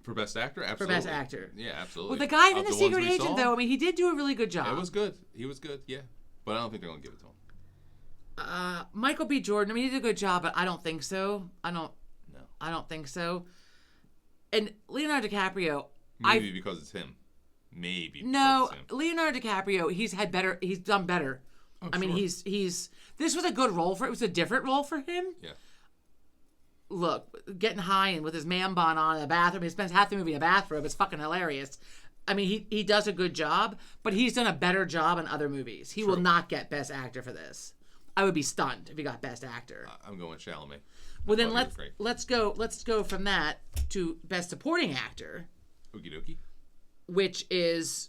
For Best Actor? Absolutely. For Best Actor. Yeah, absolutely. Well, the guy from Of The ones Secret we Agent, saw, though, I mean, he did do a really good job. It was good. He was good, yeah. But I don't think they're going to give it to him. Michael B. Jordan, I mean, he did a good job, but I don't think so. I don't think so. And Leonardo DiCaprio, Maybe because it's him. Maybe. No, It's him. Leonardo DiCaprio, he's done better. Oh, I mean, sure. this was a good role it was a different role for him. Yeah. Look, getting high and with his man bun on in the bathroom, he spends half the movie in a bathrobe. It's fucking hilarious. I mean, he does a good job, but he's done a better job in other movies. He will not get Best Actor for this. I would be stunned if he got Best Actor. I'm going Chalamet. Well, then let's go from that to Best Supporting Actor, Okie dokie. which is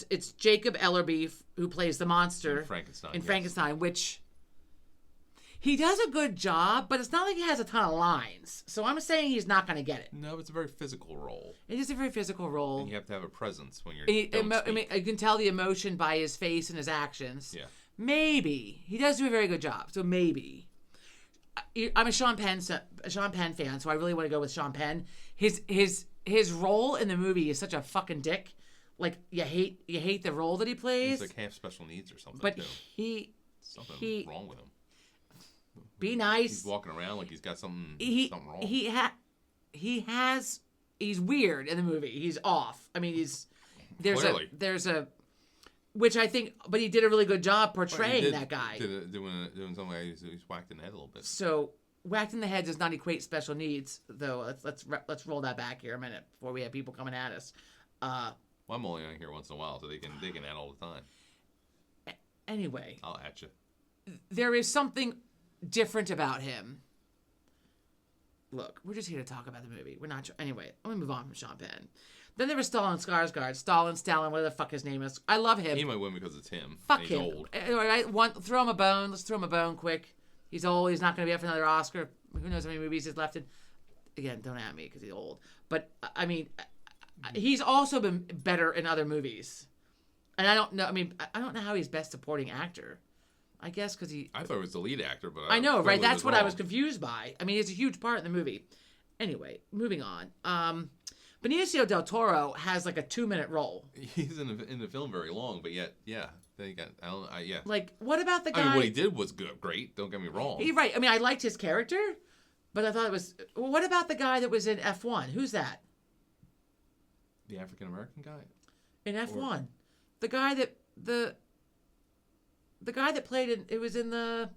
it's Jacob Ellerby who plays the monster In Frankenstein. in yes. Frankenstein, which he does a good job, but it's not like he has a ton of lines. So I'm saying he's not going to get it. No, it's a very physical role. It is a very physical role. And you have to have a presence when you're I mean, you can tell the emotion by his face and his actions. Yeah. Maybe he does do a very good job. So maybe I'm a Sean Penn fan, so I really want to go with Sean Penn. His role in the movie is such a fucking dick. Like you hate the role that he plays. He's like half special needs or something. But too. Something wrong with him. Be nice. He's walking around like he's got something wrong. He's weird in the movie. He's off. I mean, Clearly. there's a which I think, but he did a really good job portraying that guy. Doing something like he's whacked in the head a little bit. So whacked in the head does not equate special needs, though. Let's roll that back here a minute before we have people coming at us. Well, I'm only on here once in a while, so they can add all the time. Anyway, I'll at you. there is something different about him. Look, we're just here to talk about the movie. We're not. Anyway, let me move on from Sean Penn. Then there was Stellan Skarsgård. Stalin, whatever the fuck his name is. I love him. He might win because it's him. Fuck and him. he's old. All right, throw him a bone. Let's throw him a bone quick. He's old. He's not going to be up for another Oscar. Who knows how many movies he's left in. Again, don't at me because he's old. But, I mean, he's also been better in other movies. And I don't know. I mean, I don't know how he's Best Supporting Actor. I guess because he... I thought it was the lead actor, but I know, right? That's what I was wrong. confused by. I mean, it's a huge part in the movie. Anyway, moving on. Benicio del Toro has like a 2-minute role. He's in the film very long, but yet, yeah, they got. Yeah. Like, what about the guy? I mean, what he did was good, great. Don't get me wrong. You're right. I mean, I liked his character, but I thought it was. Well, what about the guy that was in F1? Who's that? The African American guy. In F1, the guy that the guy that played it was in the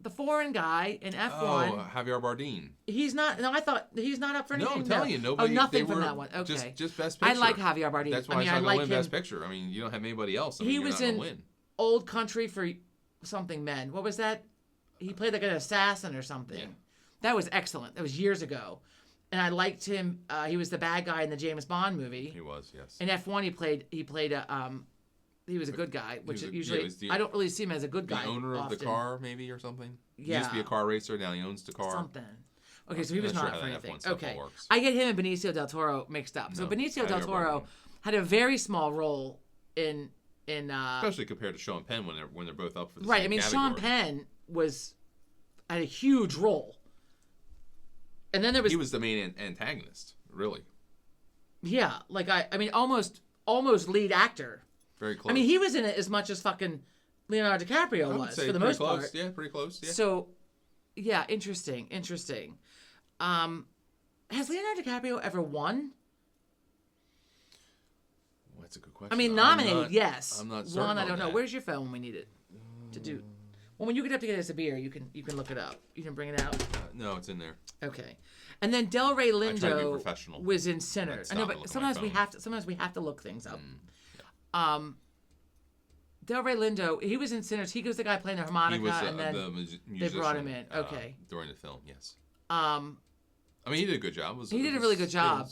the foreign guy in F1. Oh, Javier Bardem. He's not. No, I thought he's not up for anything. No, I'm telling you, nobody. Oh, nothing they from were that one. Okay, just Best Picture. I like Javier Bardem. That's why I mean, he's not I going like to win him. Best Picture. I mean, you don't have anybody else. I mean, He you're was not gonna in win. Old Country for something Men. What was that? He played like an assassin or something. Yeah. That was excellent. That was years ago, and I liked him. He was the bad guy in the James Bond movie. He was, yes. In F1, he played a he was a good guy, which usually I don't really see him as a good guy. The owner of often. the car, maybe, or something. Yeah. He used to be a car racer. Now he owns the car. Something. Okay, so he was I'm not not sure for how that anything. F1 stuff Okay, all works. I get him and Benicio del Toro mixed up. So No, Benicio del Javier Toro Bardem. had a very small role in Especially compared to Sean Penn when they're both up for the right. same I mean, category. Sean Penn had a huge role. And then there was he was the main antagonist, really. Yeah, like I mean, almost lead actor. Very close. I mean, he was in it as much as fucking Leonardo DiCaprio was for the most close. part. Yeah, pretty close. Yeah. So, yeah, interesting. Has Leonardo DiCaprio ever won? Well, that's a good question. I mean, nominated, yes. I'm not certain. Won, I don't know. That. Where's your phone when we need it to do? Well, when you get up to get us a beer, you can look it up. You can bring it out. No, it's in there. Okay. And then Del Rey Lindo professional. was in Sinners. I know, but sometimes we have to look things up. Yeah. Del Rey Lindo, he was in Sinners. He was the guy playing the harmonica, He was and then they brought him in. Okay. During the film, yes. I mean, he did a good job. He did a really good job.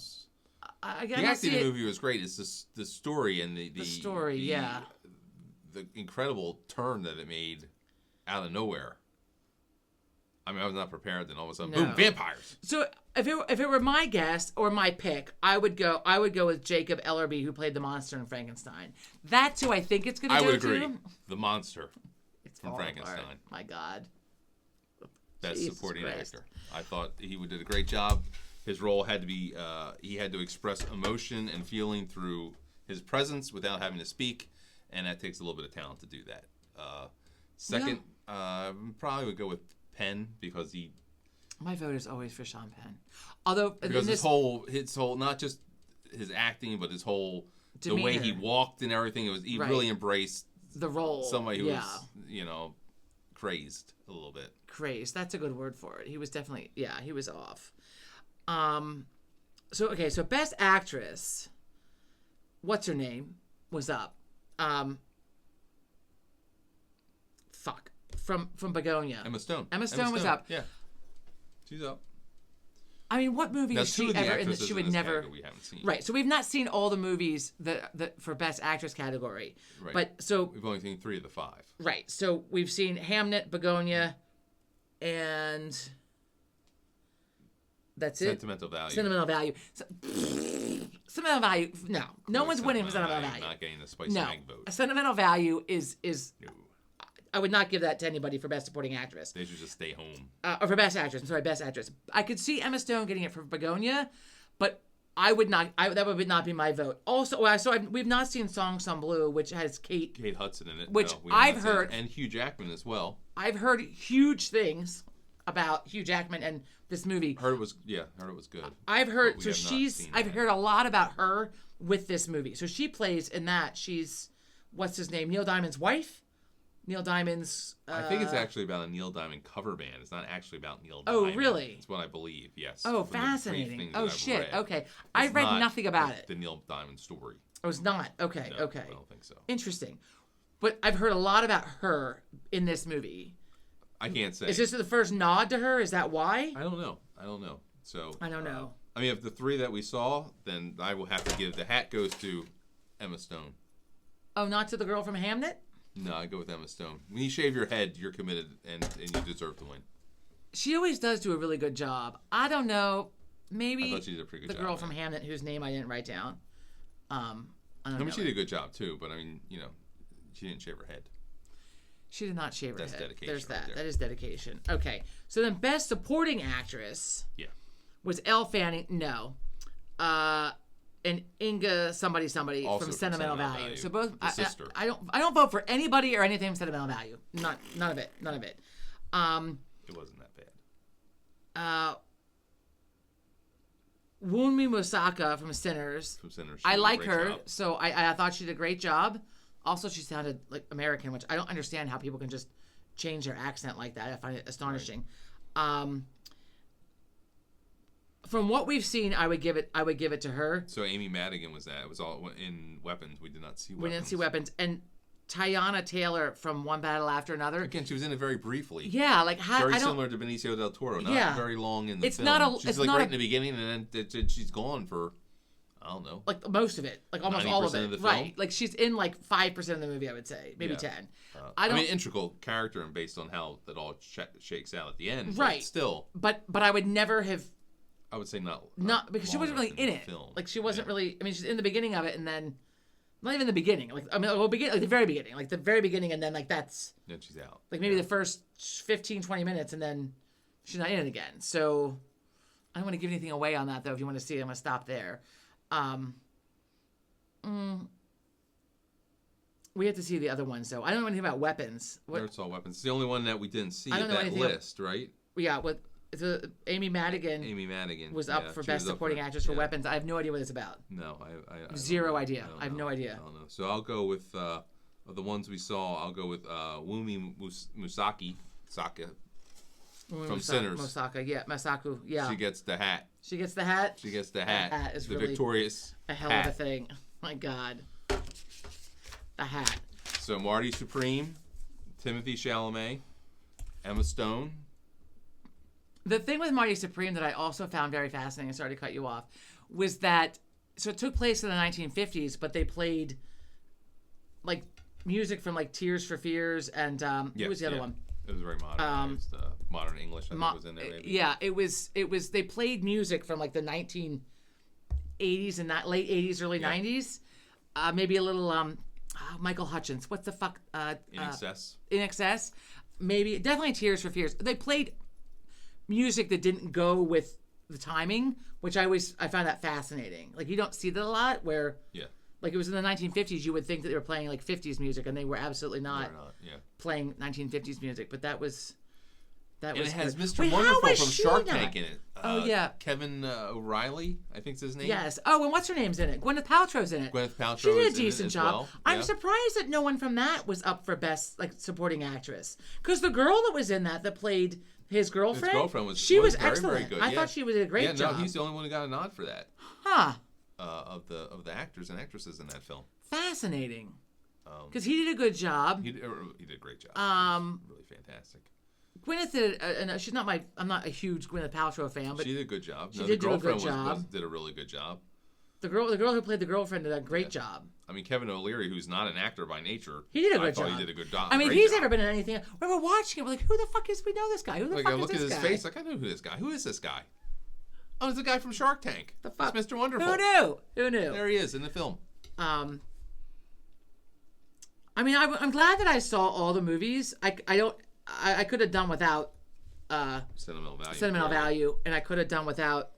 The acting in the movie was great. It's the story and the story, yeah. The incredible turn that it made out of nowhere. I mean, I was not prepared. Then all of a sudden, boom, vampires. So if it were my guess or my pick, I would go with Jacob Ellerby, who played the monster in Frankenstein. That's who I think it's going to go to. I would agree. The monster from Frankenstein. Apart. My God. Best supporting actor. I thought he did a great job. His role had to be, he had to express emotion and feeling through his presence without having to speak, and that takes a little bit of talent to do that. Second, probably would go with Penn because he. My vote is always for Sean Penn. Although because his whole not just his acting, but his whole demeanor. The way he walked and everything, he really embraced the role. Somebody who was crazed a little bit. Crazed. That's a good word for it. He was definitely he was off. So best actress. What's her name? Was up. From Begonia. Emma Stone. Emma Stone was up. Yeah. She's up. I mean, what movie is she ever in that she would never? We haven't seen. Right. So we've not seen all the movies that for best actress category. Right. But so we've only seen 3 of the 5. Right. So we've seen Hamnet, Begonia, and that's it. Sentimental value. Sentimental value. Sentimental value. No one's winning for sentimental value. Not getting the spicy egg vote. A sentimental value is. No. I would not give that to anybody for best supporting actress. They should just stay home. Or for best actress. I'm sorry, best actress. I could see Emma Stone getting it for Begonia, but I would not. That would not be my vote. Also, we've not seen Song Sung Blue, which has Kate Hudson in it, which I've heard, and Hugh Jackman as well. I've heard huge things about Hugh Jackman and this movie. Heard it was good. I've heard I've heard a lot about her with this movie. So she plays in that. She's what's his name? Neil Diamond's wife. Neil Diamond's. I think it's actually about a Neil Diamond cover band. It's not actually about Neil Oh, Diamond. really? It's what I believe. Yes. Oh, fascinating. Oh, shit. Okay, I read nothing about it. The Neil Diamond story. Oh, it's not. Okay. No, okay. I don't think so. Interesting, but I've heard a lot about her in this movie. I can't say. Is this the first nod to her? Is that why? I don't know. So. I don't know. I mean, of the 3 that we saw, then I will have to give the hat goes to Emma Stone. Oh, not to the girl from Hamnet? No, I go with Emma Stone. When you shave your head, you're committed, and you deserve to win. She always does do a really good job. I don't know. Maybe I thought she did a pretty good the job. girl from Hamnet, whose name I didn't write down. I mean, she did a good job too, but I mean, she didn't shave her head. She did not shave her head. That's dedication. There's that. Right there. That is dedication. Okay, so then best supporting actress. Yeah. Was Elle Fanning? No. And Inga somebody also from Sentimental Value. So both sister. I don't vote for anybody or anything from Sentimental Value. None of it. None of it. It wasn't that bad. Wunmi Mosaka from Sinners. I like her, so I thought she did a great job. Also, she sounded like American, which I don't understand how people can just change their accent like that. I find it astonishing. Right. From what we've seen, I would give it to her. So Amy Madigan was that. It was all in Weapons. We did not see Weapons. We didn't see Weapons. And Teyana Taylor from One Battle After Another. Again, she was in it very briefly. Yeah, like how very similar to Benicio del Toro. Not very long in the film. She's like right in the beginning, and then she's gone for I don't know, like most of it, like almost all of it. Right, like she's in like 5% of the movie. I would say maybe 10. I mean, integral character, and based on how that all shakes out at the end. Right. But still. But I would never have. I would say not because she wasn't really in it. Film. Like she wasn't really. I mean, she's in the beginning of it, and then not even the beginning. Like I mean, like the very beginning, and then like that's. Then she's out. Like maybe the first 15, 20 minutes, and then she's not in it again. So I don't want to give anything away on that, though. If you want to see it, I'm going to stop there. We have to see the other ones, though. I don't know anything about Weapons. Never saw Weapons. It's the only one that we didn't see I at don't know that anything list, right? Yeah, with Amy Madigan. Amy Madigan was up for Best Supporting Actress for Weapons. I have no idea what it's about. No, I Zero idea. I have no idea. I don't know. So I'll go with of the ones we saw. I'll go with Wumi Musaki Saka from Sinners. Masaku. Yeah. She gets the hat. She gets the hat. She gets the hat. The hat is the really victorious a hell hat. of a thing. My God. The hat. So Marty Supreme, Timothy Chalamet, Emma Stone. The thing with Marty Supreme that I also found very fascinating, sorry to cut you off, was that, so it took place in the 1950s, but they played like music from like Tears for Fears and who was the other one? It was very modern. Modern English, I think was in there maybe. Yeah, it was, they played music from like the 1980s and that late 80s, early 90s. Maybe a little Michael Hutchins. What's the fuck? In Excess. In Excess. Maybe, definitely Tears for Fears. They played music that didn't go with the timing, which I found that fascinating. Like, you don't see that a lot where, like, it was in the 1950s, you would think that they were playing like 50s music, and they were absolutely not playing 1950s music. But that was and it has good. Mr. Wonderful from Shark Tank in it. Oh yeah, Kevin O'Reilly, I think's his name. Yes. Oh, and what's her name's in it? Gwyneth Paltrow's in it. Gwyneth Paltrow. She did a decent job. Well. I'm surprised that no one from that was up for Best Supporting Actress, because the girl that was in that played his girlfriend. His girlfriend was very, excellent. Very good. I thought she did a great job. No, he's the only one who got a nod for that. Huh. Of the actors and actresses in that film. Fascinating. Because he did a good job. He did a great job. Really fantastic. Gwyneth did. She's not my. I'm not a huge Gwyneth Paltrow fan, but she did a good job. She did do a good job. Did a really good job. The girl who played the girlfriend did a great job. I mean, Kevin O'Leary, who's not an actor by nature, he did a good job. He did a good job. I mean, he's never been in anything. We were watching it. We're like, who the fuck is? We know this guy. Who the fuck is this guy? I look at his face. Like, I know who this guy. Who is this guy? Oh, it's the guy from Shark Tank. The fuck? It's Mr. Wonderful. Who knew? Who knew? There he is in the film. I mean, I'm glad that I saw all the movies. I could have done without sentimental value, and I could have done without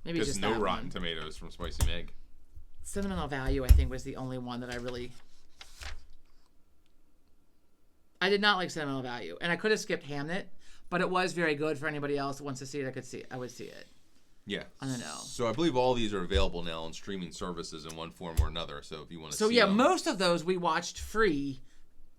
maybe just no that Rotten one. Tomatoes from Spicy Meg. Sentimental Value, I think, was the only one that I did not like Sentimental Value, and I could have skipped Hamnet, but it was very good for anybody else who wants to see it. I would see it. Yeah. I don't know. So I believe all these are available now on streaming services in one form or another. So if you want to see them. Most of those we watched free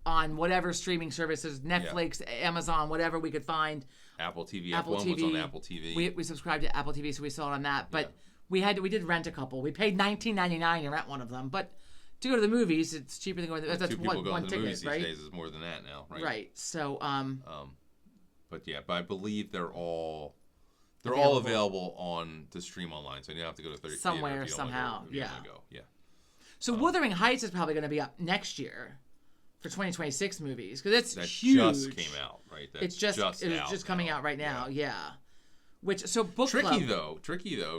on whatever streaming services, Netflix, Amazon, whatever we could find. Apple TV. F1 was on Apple TV. We subscribed to Apple TV, so we saw it on that. But we did rent a couple. We paid $19.99 to rent one of them. But to go to the movies, it's cheaper than going. That's one ticket, movies right? These days is more than that now, right? Right. So but I believe they're all available to stream online. So you don't have to go to somewhere somehow. Yeah. So Wuthering Heights is probably going to be up next year for 2026 movies, because it's huge. That just came out, right? It's just coming out right now. Yeah. Book tricky club, though,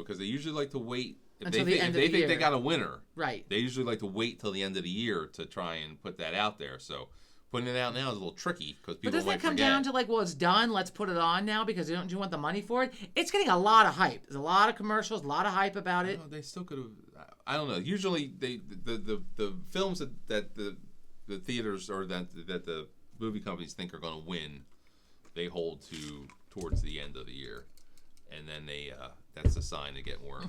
because they usually like to wait until the end of the year. They think they got a winner. Right. They usually like to wait till the end of the year to try and put that out there. So putting it out now is a little tricky because people might forget. But doesn't it come down to well, it's done, let's put it on now because you want the money for it? It's getting a lot of hype. There's a lot of commercials, a lot of hype about it. No, they still could have. I don't know. Usually, the films that the theaters or that the movie companies think are going to win, they hold towards the end of the year, and then that's a sign to get more.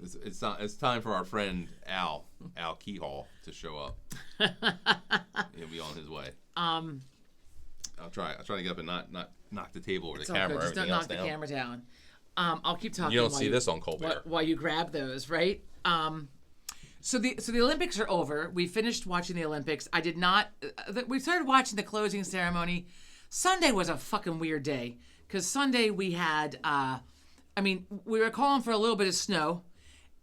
It's time for our friend Al Keyhall to show up. He'll be on his way. I'll try to get up and not knock the table or the camera. Just don't knock the camera down. I'll keep talking. You don't see this on Colbert while you grab those, right? So the Olympics are over. We finished watching the Olympics. I did not. We started watching the closing ceremony. Sunday was a fucking weird day because Sunday we had. We were calling for a little bit of snow.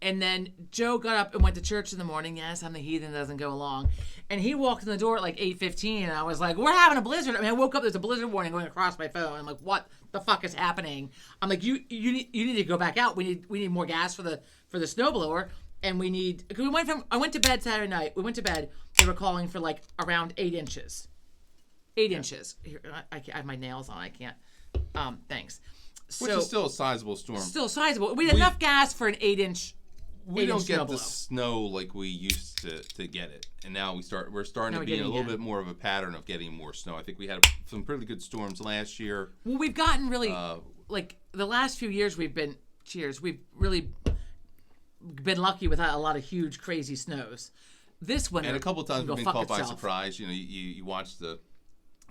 And then Joe got up and went to church in the morning. Yes, I'm the heathen that doesn't go along. And he walked in the door at like 8:15, and I was like, we're having a blizzard. I woke up, there's a blizzard warning going across my phone. I'm like, what the fuck is happening? I'm like, you need to go back out. We need more gas for the snowblower. And we need, I went to bed Saturday night. We went to bed. They were calling for like around 8 inches. 8 inches. Here, I have my nails on. I can't. Thanks. Which is still a sizable storm. Still sizable. We had enough gas for an 8-inch. We don't get the snow like we used to get it, and now we're starting to be in a little bit more of a pattern of getting more snow. I think we had some pretty good storms last year. Well, we've gotten really like the last few years we've really been lucky without a lot of huge crazy snows. This winter, and a couple of times we've been caught by surprise. You know, you watch the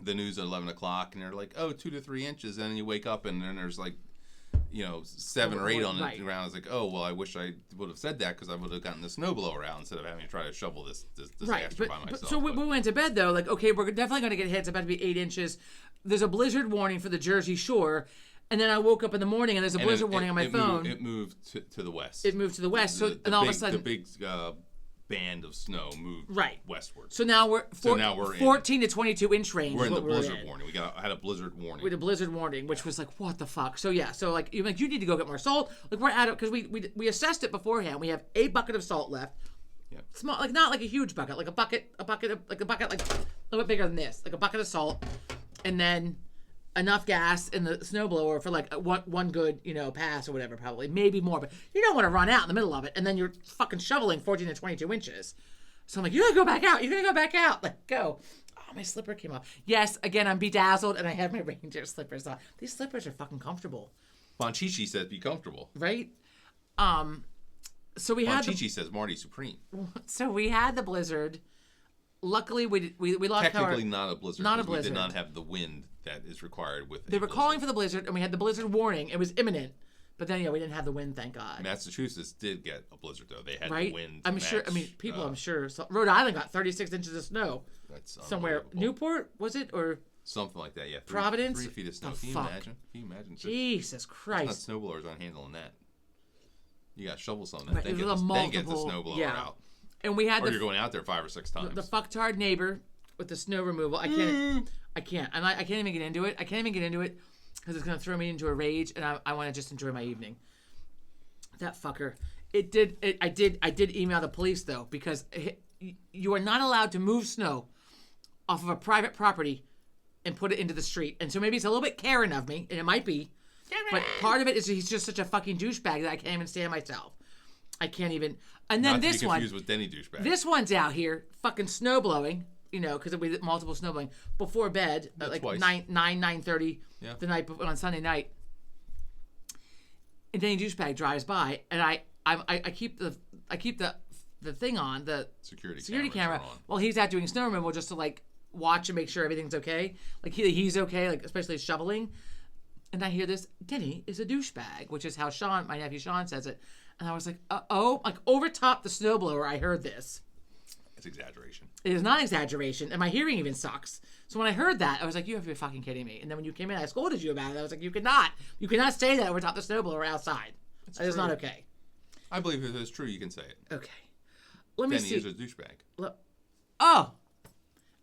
news at 11 o'clock, and they're like, 2 to 3 inches, and then you wake up and then there's like, 7 or 8 on the ground. It's like, oh, well, I wish I would have said that because I would have gotten the snowblower out instead of having to try to shovel this disaster by myself. So we went to bed, though, like, okay, we're definitely going to get hit. It's about to be 8 inches. There's a blizzard warning for the Jersey Shore. And then I woke up in the morning, and there's a blizzard warning on my phone. It moved to the west. It moved to the west. So and all of a sudden, the big band of snow moved westward. So now we're 14 to 22 inch range. We're in the blizzard warning. I had a blizzard warning. We had a blizzard warning, which was like, what the fuck? So yeah, so like you need to go get more salt. Like we're at it because we assessed it beforehand. We have a bucket of salt left. Yeah. Small, like not like a huge bucket, like a bucket like a little bit bigger than this, like a bucket of salt, and then enough gas in the snowblower for like one good, pass or whatever, probably. Maybe more, but you don't want to run out in the middle of it, and then you're fucking shoveling 14 to 22 inches. So I'm like, you gotta go back out. You're gonna go back out. Like, go. Oh, my slipper came off. Yes, again, I'm bedazzled, and I have my Ranger slippers on. These slippers are fucking comfortable. Bonchichi says be comfortable. Right? So we had Bonchichi says Marty Supreme. So we had the blizzard. Luckily, we lost power. Technically not a blizzard. Not a blizzard. We did not have the wind that is required with. They were calling for the blizzard, and we had the blizzard warning. It was imminent, but then we didn't have the wind. Thank God. Massachusetts did get a blizzard though. They had the wind. I'm sure. I mean, people. I'm sure. So Rhode Island got 36 inches of snow. That's somewhere. Newport was it or something like that? Yeah. Providence. 3 feet of snow. Can you imagine? Can you imagine? Jesus Christ. Not snowblowers aren't handling that. You got to shovel some of that. Right. Then get the snowblower out. And we had you're going out there 5 or 6 times. The fucktard neighbor with the snow removal. I can't. I can't even get into it. I can't even get into it because it's gonna throw me into a rage, and I want to just enjoy my evening. That fucker. I did email the police though because you are not allowed to move snow off of a private property and put it into the street. And so maybe it's a little bit Karen of me, and it might be. But part of it is he's just such a fucking douchebag that I can't even stand myself. I can't even. And then not this to be one. Confused with Denny douchebag. This one's out here fucking snow blowing. Because we did multiple snow blowing before bed, at like twice. 9:30 the night before, on Sunday night. And Denny douchebag drives by, and I keep the thing on the security camera while he's out doing snow removal just to like watch and make sure everything's okay. Like he's okay, like especially shoveling. And I hear this, Denny is a douchebag, which is how my nephew Sean says it. And I was like, like over top the snowblower, I heard this. It's exaggeration. It is not exaggeration, and my hearing even sucks. So when I heard that, I was like, you have to be fucking kidding me. And then when you came in, I scolded you about it. I was like, you cannot say that over top the snowblower outside. That is not okay. I believe if it's true, you can say it. Okay. Let me see. Denny is a douchebag.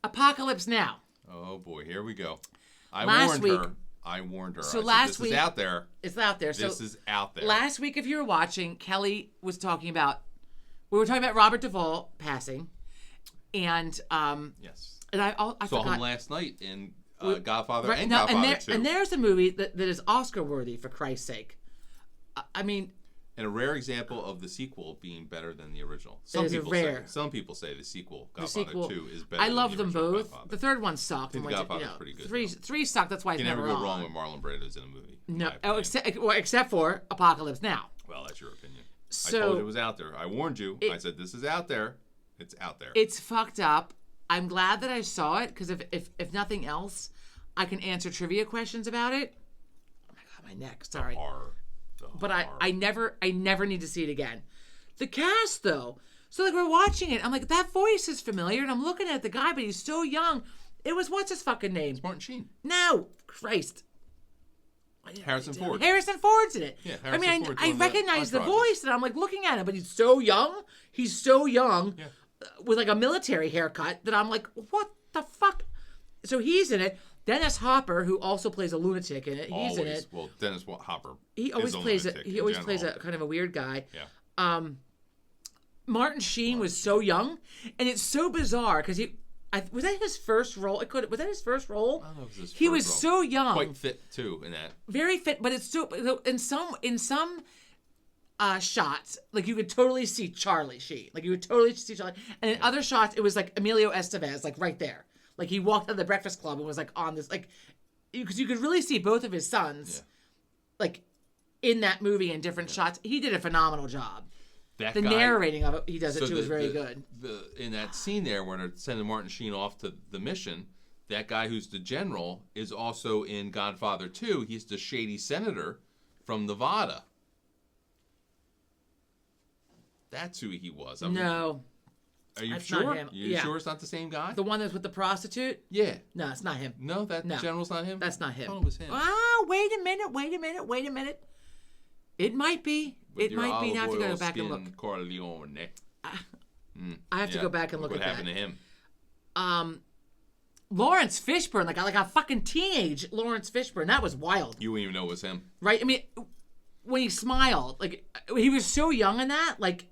Apocalypse Now. Oh boy, here we go. I warned her. So last week, this is out there. It's out there. This is out there. Last week, if you were watching, Kelly was talking about. We were talking about Robert Duvall passing, and yes, and I saw him last night in Godfather and Godfather 2. And there's a movie that is Oscar worthy, for Christ's sake. I mean. And a rare example of the sequel being better than the original. Some people say the sequel, Godfather 2, is better. I love than them both. Godfather. The third one sucked. I think Godfather's pretty good. Three sucked. That's why it's never go wrong when Marlon Brando's in a movie. No, except for Apocalypse Now. Well, that's your opinion. So, I told you it was out there. I warned you. I said this is out there. It's out there. It's fucked up. I'm glad that I saw it because if nothing else, I can answer trivia questions about it. Oh my god, my neck. Sorry. But I never need to see it again. The cast though, so like we're watching it, I'm like, that voice is familiar, and I'm looking at the guy, but he's so young. It was what's his fucking name? It's Martin Sheen. No, Christ. Harrison Ford. Harrison Ford's in it. Yeah, I recognize the voice, and I'm like looking at him, but he's so young. He's so young, with like a military haircut that I'm like, what the fuck? So he's in it. Dennis Hopper, who also plays a lunatic in it, he's in it. Well, Dennis Hopper. He always plays a kind of a weird guy. Yeah. Martin Sheen was so young, and it's so bizarre because Was that his first role? Was that his first role? I don't know if it was his He first was role. so young. Quite fit, too, in that. Very fit, but it's so... In some shots, like, you could totally see Charlie Sheen. Like, you would totally see Charlie. And in other shots, it was, like, Emilio Estevez, like, right there. Like, he walked out of the Breakfast Club and was, like, on this... Like, because you could really see both of his sons, like, in that movie in different shots. He did a phenomenal job. The narrating of it, he does it too, is very good. In that scene there where they're sending Martin Sheen off to the mission, that guy who's the general is also in Godfather 2. He's the shady senator from Nevada. That's who he was. No. Are you That's sure? not him. You sure it's not the same guy? The one that's with the prostitute? Yeah. No, it's not him. No, that general's not him? That's not him. I thought it was him. Ah, wait a minute. It might be. With it might be. Now I have to go back and look. Corleone. I have to go back and look at what happened to him. Lawrence Fishburne, like a fucking teenage Lawrence Fishburne. That was wild. You wouldn't even know it was him. Right? I mean, when he smiled, like, he was so young in that, like...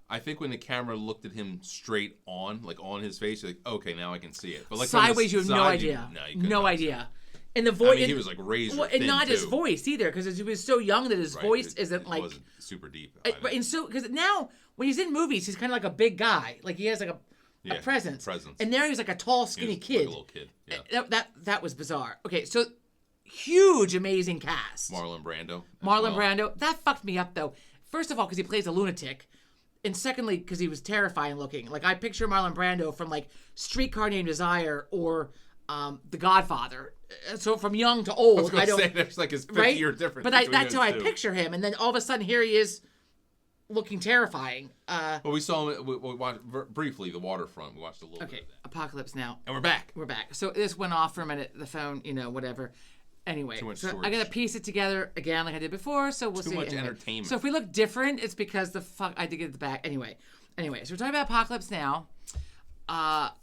I think when the camera looked at him straight on, like on his face, you're like, okay, now I can see it. But like sideways, you have no idea. No idea. And the voice, he was like razor thin, and not too. his voice either, because he was so young that his voice isn't like wasn't super deep. And so, because now when he's in movies, he's kind of like a big guy, like he has like a presence. And there he's like a tall, skinny kid. Like a little kid. Yeah. That was bizarre. Okay, so huge, amazing cast. Marlon Brando. Brando. That fucked me up though. First of all, because he plays a lunatic. And secondly, because he was terrifying looking. Like, I picture Marlon Brando from, like, Streetcar Named Desire or The Godfather. So from young to old, I don't say there's like his 50-year difference. But that's how I picture him. And then all of a sudden, here he is, looking terrifying. Well, we saw him. We watched briefly The Waterfront. We watched a little bit of that. Apocalypse Now, and we're back. So this went off for a minute. The phone, whatever. Anyway, so I gotta piece it together again like I did before. So we'll see. Too much entertainment. So if we look different, it's because I had to get it back. Anyway, so we're talking about Apocalypse Now.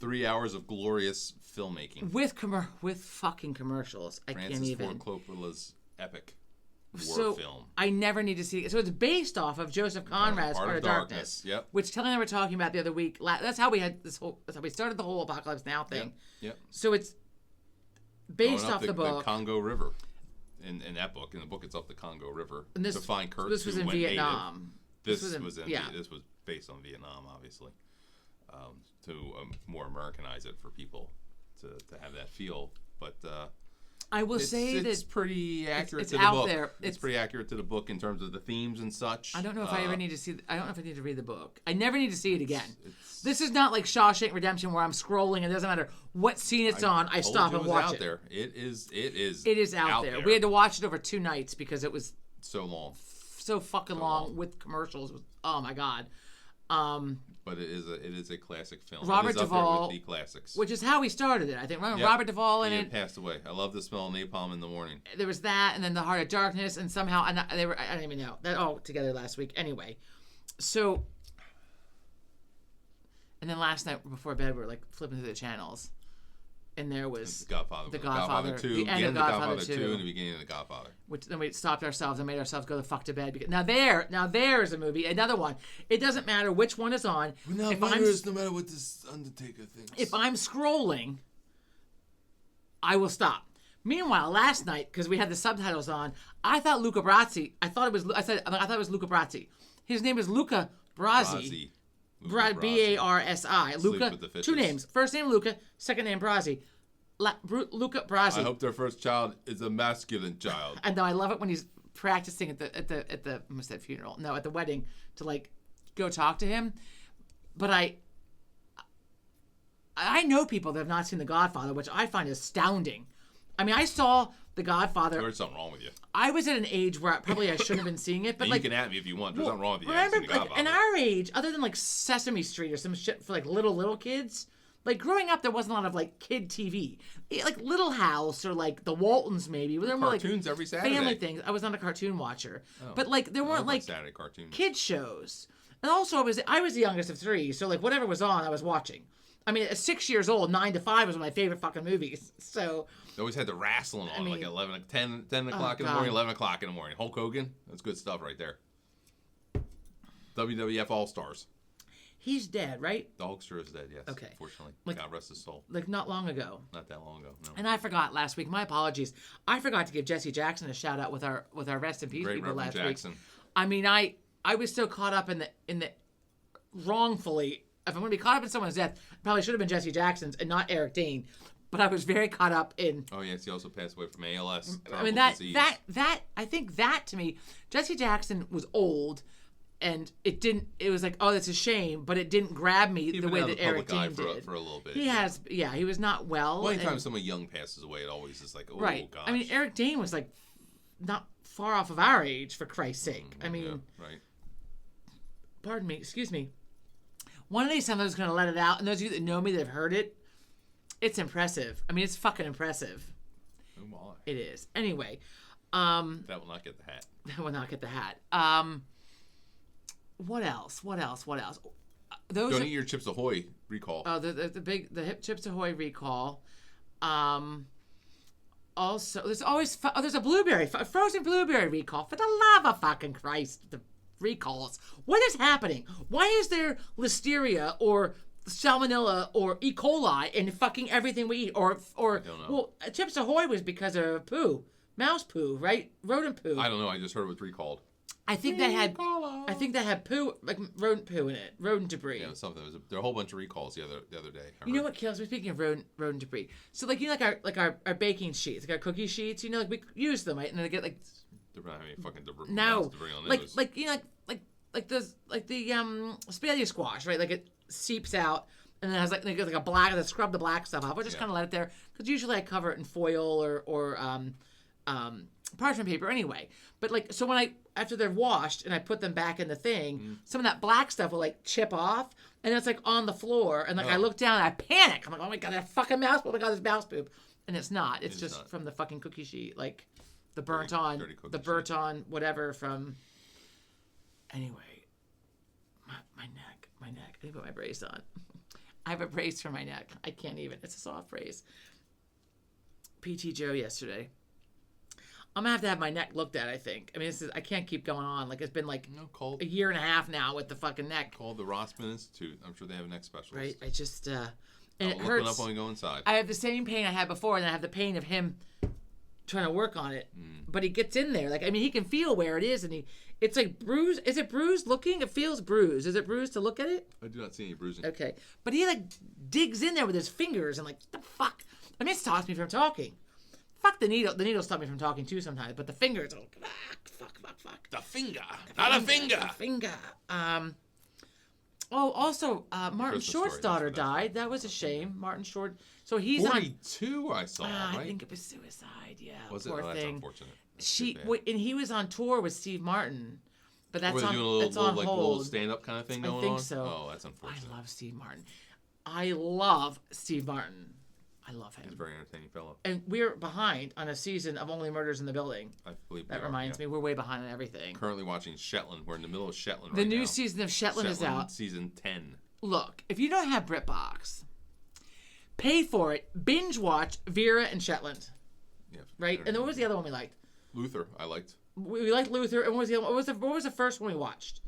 3 hours of glorious filmmaking with fucking commercials. Francis can't even. Ford Coppola's epic war film. I never need to see it. So it's based off of Joseph Conrad's Heart of Darkness. Yep. Which Kelly and I were talking about the other week. That's how we had this whole. That's how we started the whole Apocalypse Now thing. Yep. So it's based off the book. The Congo River. In that book, in the book, it's up the Congo River to find Kurtz. This was in Vietnam. This was based on Vietnam, obviously, to more Americanize it for people to have that feel. But I will say that it's pretty accurate to the out book. There. It's pretty accurate to the book in terms of the themes and such. I don't know if I ever need to see. I don't know if I need to read the book. I never need to see it again. This is not like Shawshank Redemption where I'm scrolling and it doesn't matter what scene it's on. I stop and watch it. There. It is out there. We had to watch it over 2 nights because it was so long, so fucking long with commercials. Oh my god. But it is a classic film. Robert Duvall, with the classics, which is how we started it. I think Robert Duvall in it passed away. I love the smell of napalm in the morning. There was that, and then the Heart of Darkness, and somehow I don't even know that all together last week. Anyway, so and then last night before bed we were like flipping through the channels, and there was The Godfather 2, the end of Godfather 2, and the beginning of The Godfather. Which then we stopped ourselves and made ourselves go the fuck to bed. Because now there's a movie, another one. It doesn't matter which one is on. No matter what this Undertaker thinks. If I'm scrolling, I will stop. Meanwhile, last night, because we had the subtitles on, I thought Luca Brasi. I thought it was Luca Brasi. His name is Luca Brasi. Barsi. Luca. 2 names. First name Luca. Second name Brasi. Luca Brasi. I hope their first child is a masculine child. And I love it when he's practicing at the almost that funeral. No, at the wedding to like go talk to him. But I know people that have not seen The Godfather, which I find astounding. I mean, I saw The Godfather. There's something wrong with you. I was at an age where I shouldn't have been seeing it, but you can at me if you want. There's something wrong with you. Remember, like in our age, other than like Sesame Street or some shit for like little kids, like growing up, there wasn't a lot of like kid TV, like Little House or like The Waltons maybe. There were cartoons like every Saturday. Family things. I was not a cartoon watcher, but like there weren't like Saturday cartoons. Kid shows. And also, I was the youngest of 3, so like whatever was on, I was watching. I mean, at 6 years old, 9 to 5 was one of my favorite fucking movies. So they always had the wrestling on like 10 o'clock in the morning, 11 o'clock in the morning. Hulk Hogan, that's good stuff right there. WWF All Stars. He's dead, right? The Hulkster is dead, yes. Okay. Unfortunately. Like- God rest his soul. Like not long ago. Not that long ago, no. And I forgot last week. My apologies. I forgot to give Jesse Jackson a shout out with our rest in peace Great people Reverend last Jackson. week. I mean, I was so caught up in the wrongfully. If I'm going to be caught up in someone's death, it probably should have been Jesse Jackson's and not Eric Dane. But I was very caught up in. Oh yes, he also passed away from ALS. I mean that I think that to me, Jesse Jackson was old, and it didn't. It was like, oh, that's a shame, but it didn't grab me the way that Eric Dane did. For a little bit. He has, yeah, he was not well. Well, anytime someone young passes away, it always is like, oh right. gosh. I mean, Eric Dane was like not far off of our age, for Christ's sake. I mean, yeah, right. Pardon me, excuse me. One of these times I was going to let it out, and those of you that know me that have heard it, it's impressive. I mean, it's fucking impressive. Oh my. It is. Anyway. That will not get the hat. That will not get the hat. What else? Don't eat your Chips Ahoy recall. Oh, the hip Chips Ahoy recall. Also, there's always there's a frozen blueberry recall. For the love of fucking Christ, the recalls. What is happening? Why is there listeria or salmonella or E. coli in fucking everything we eat? Or I don't know. Well, Chips Ahoy was because of poo, mouse poo, right? Rodent poo. I don't know. I just heard it was recalled. I think that had poo, like rodent poo in it, rodent debris. Yeah, something. There was a whole bunch of recalls the other day. You know what kills me? Speaking of rodent debris, so like our baking sheets, like our cookie sheets. You know, like we use them, right? And then they get like. I mean, fucking debris on like those. like you know like the spaghetti squash, right? Like it seeps out and then it has like a black. They scrub the black stuff off. I just kind of let it there because usually I cover it in foil or parchment paper anyway. But like so when after they're washed and I put them back in the thing, some of that black stuff will like chip off and it's like on the floor and like I look down and I panic. I'm like, oh my god, that fucking mouse poop! Oh my god, this mouse poop! And it's not. It's just not. From the fucking cookie sheet, like the burnt on whatever from. Anyway, my neck. I need to put my brace on. I have a brace for my neck. I can't even. It's a soft brace. PT Joe yesterday. I'm gonna have my neck looked at. I think. I mean, I can't keep going on. Like it's been like a year and a half now with the fucking neck. Call the Rossman Institute. I'm sure they have a neck specialist. Right. I just and it look hurts. it up when we go inside. I have the same pain I had before, and I have the pain of him trying to work on it. But he gets in there. Like I mean, he can feel where it is, and it's like bruised. Is it bruised looking? It feels bruised. Is it bruised to look at it? I do not see any bruising. Okay, but he like digs in there with his fingers and like the fuck. I mean, it stops me from talking. Fuck the needle. The needle stops me from talking too sometimes, but the fingers are like, fuck. The finger, not a finger. The finger. Oh, also, Martin Short's daughter died. That was a shame. Martin Short. So he's 42. I saw. Right? I think it was suicide. Yeah. Was it? Poor Oh, that's thing. unfortunate. And he was on tour with Steve Martin, but that's doing on. a It's on like, hold. little stand-up kind of thing going on. I think so. Oh, that's unfortunate. I love Steve Martin. I love Steve Martin. I love him. He's a very entertaining fellow. And we're behind on a season of Only Murders in the Building. I believe that reminds me, we're way behind on everything. Currently watching Shetland. We're in the middle of Shetland right now. The new season of Shetland is out. Season 10. Look, if you don't have BritBox, pay for it. Binge watch Vera and Shetland. Yeah. Right? And then what was the other one we liked? Luther, I liked. We liked Luther. And what was the other one? What was the first one we watched?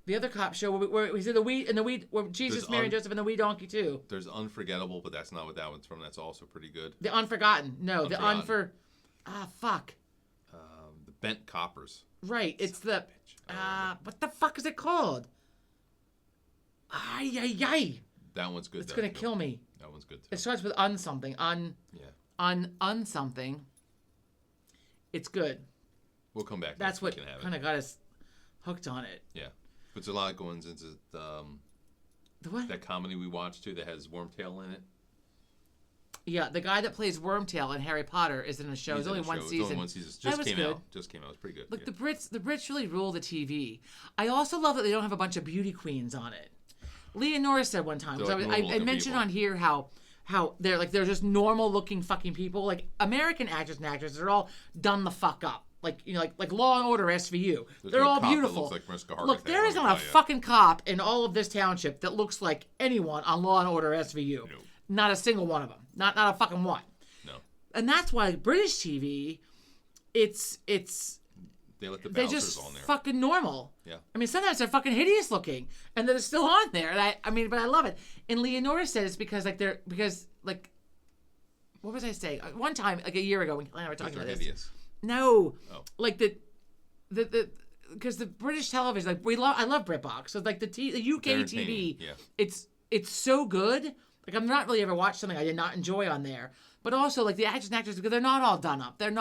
The other cop show where we said where Jesus, Mary, and Joseph, and the wee donkey too. There's Unforgettable, but that's not what that one's from. That's also pretty good. The Unforgotten. No, the fuck. The Bent Coppers. Right. It's the what the fuck is it called? Ay. That one's good. It's gonna kill me. That one's good too. It starts with something. Something. It's good. We'll come back. That's what kind of got us hooked on it. Yeah. But there's a lot going into the what? That comedy we watched too that has Wormtail in it. Yeah, the guy that plays Wormtail in Harry Potter is in a show. It's only one season. It's only one season. Just came out. It was pretty good. Look, the Brits really rule the TV. I also love that they don't have a bunch of beauty queens on it. Leah Norris said one time, I mentioned on here how they're just normal looking fucking people. Like American actors and actresses are all done the fuck up. Like like Law and Order SVU. They're all beautiful. Look, there isn't a fucking cop in all of this township that looks like anyone on Law and Order SVU. No. Not a single one of them. Not a fucking one. No. And that's why British TV, it's they They let the they're bouncers just on there. fucking normal. Yeah. I mean, sometimes they're fucking hideous looking, and they're still on there. And I mean, but I love it. And Leonora said it's because what was I saying? One time, like a year ago, when Kelly and I were talking about hideous. this. No, Oh. like because the British television, like I love BritBox. So like the UK TV, yeah. it's so good. Like I'm not really ever watched something I did not enjoy on there. But also like the actors and actresses, because they're not all done up. They're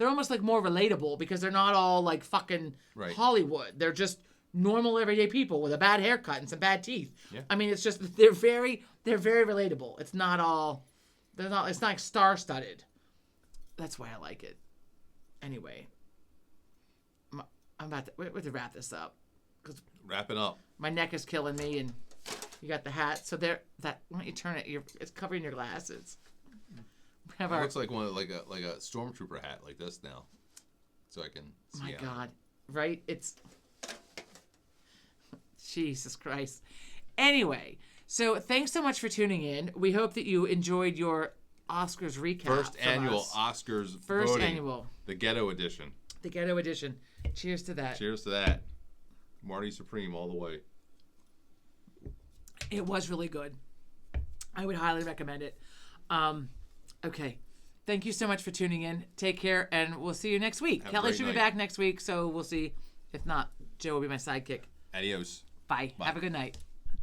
almost like more relatable because they're not all like fucking Hollywood. They're just normal everyday people with a bad haircut and some bad teeth. Yeah. I mean, it's just they're very relatable. It's not like star-studded. That's why I like it. Anyway, we have to wrap this up. Wrapping up. My neck is killing me, and you got the hat. So why don't you turn it? It's covering your glasses. It looks like a stormtrooper hat like this now, so I can see. My God, right? It's Jesus Christ. Anyway, so thanks so much for tuning in. We hope that you enjoyed your Oscars recap. First annual Oscars voting. The Ghetto Edition. The Ghetto Edition. Cheers to that. Cheers to that. Marty Supreme all the way. It was really good. I would highly recommend it. Okay. Thank you so much for tuning in. Take care, and we'll see you next week. Kelly should be back next week, so we'll see. If not, Joe will be my sidekick. Adios. Bye. Have a good night.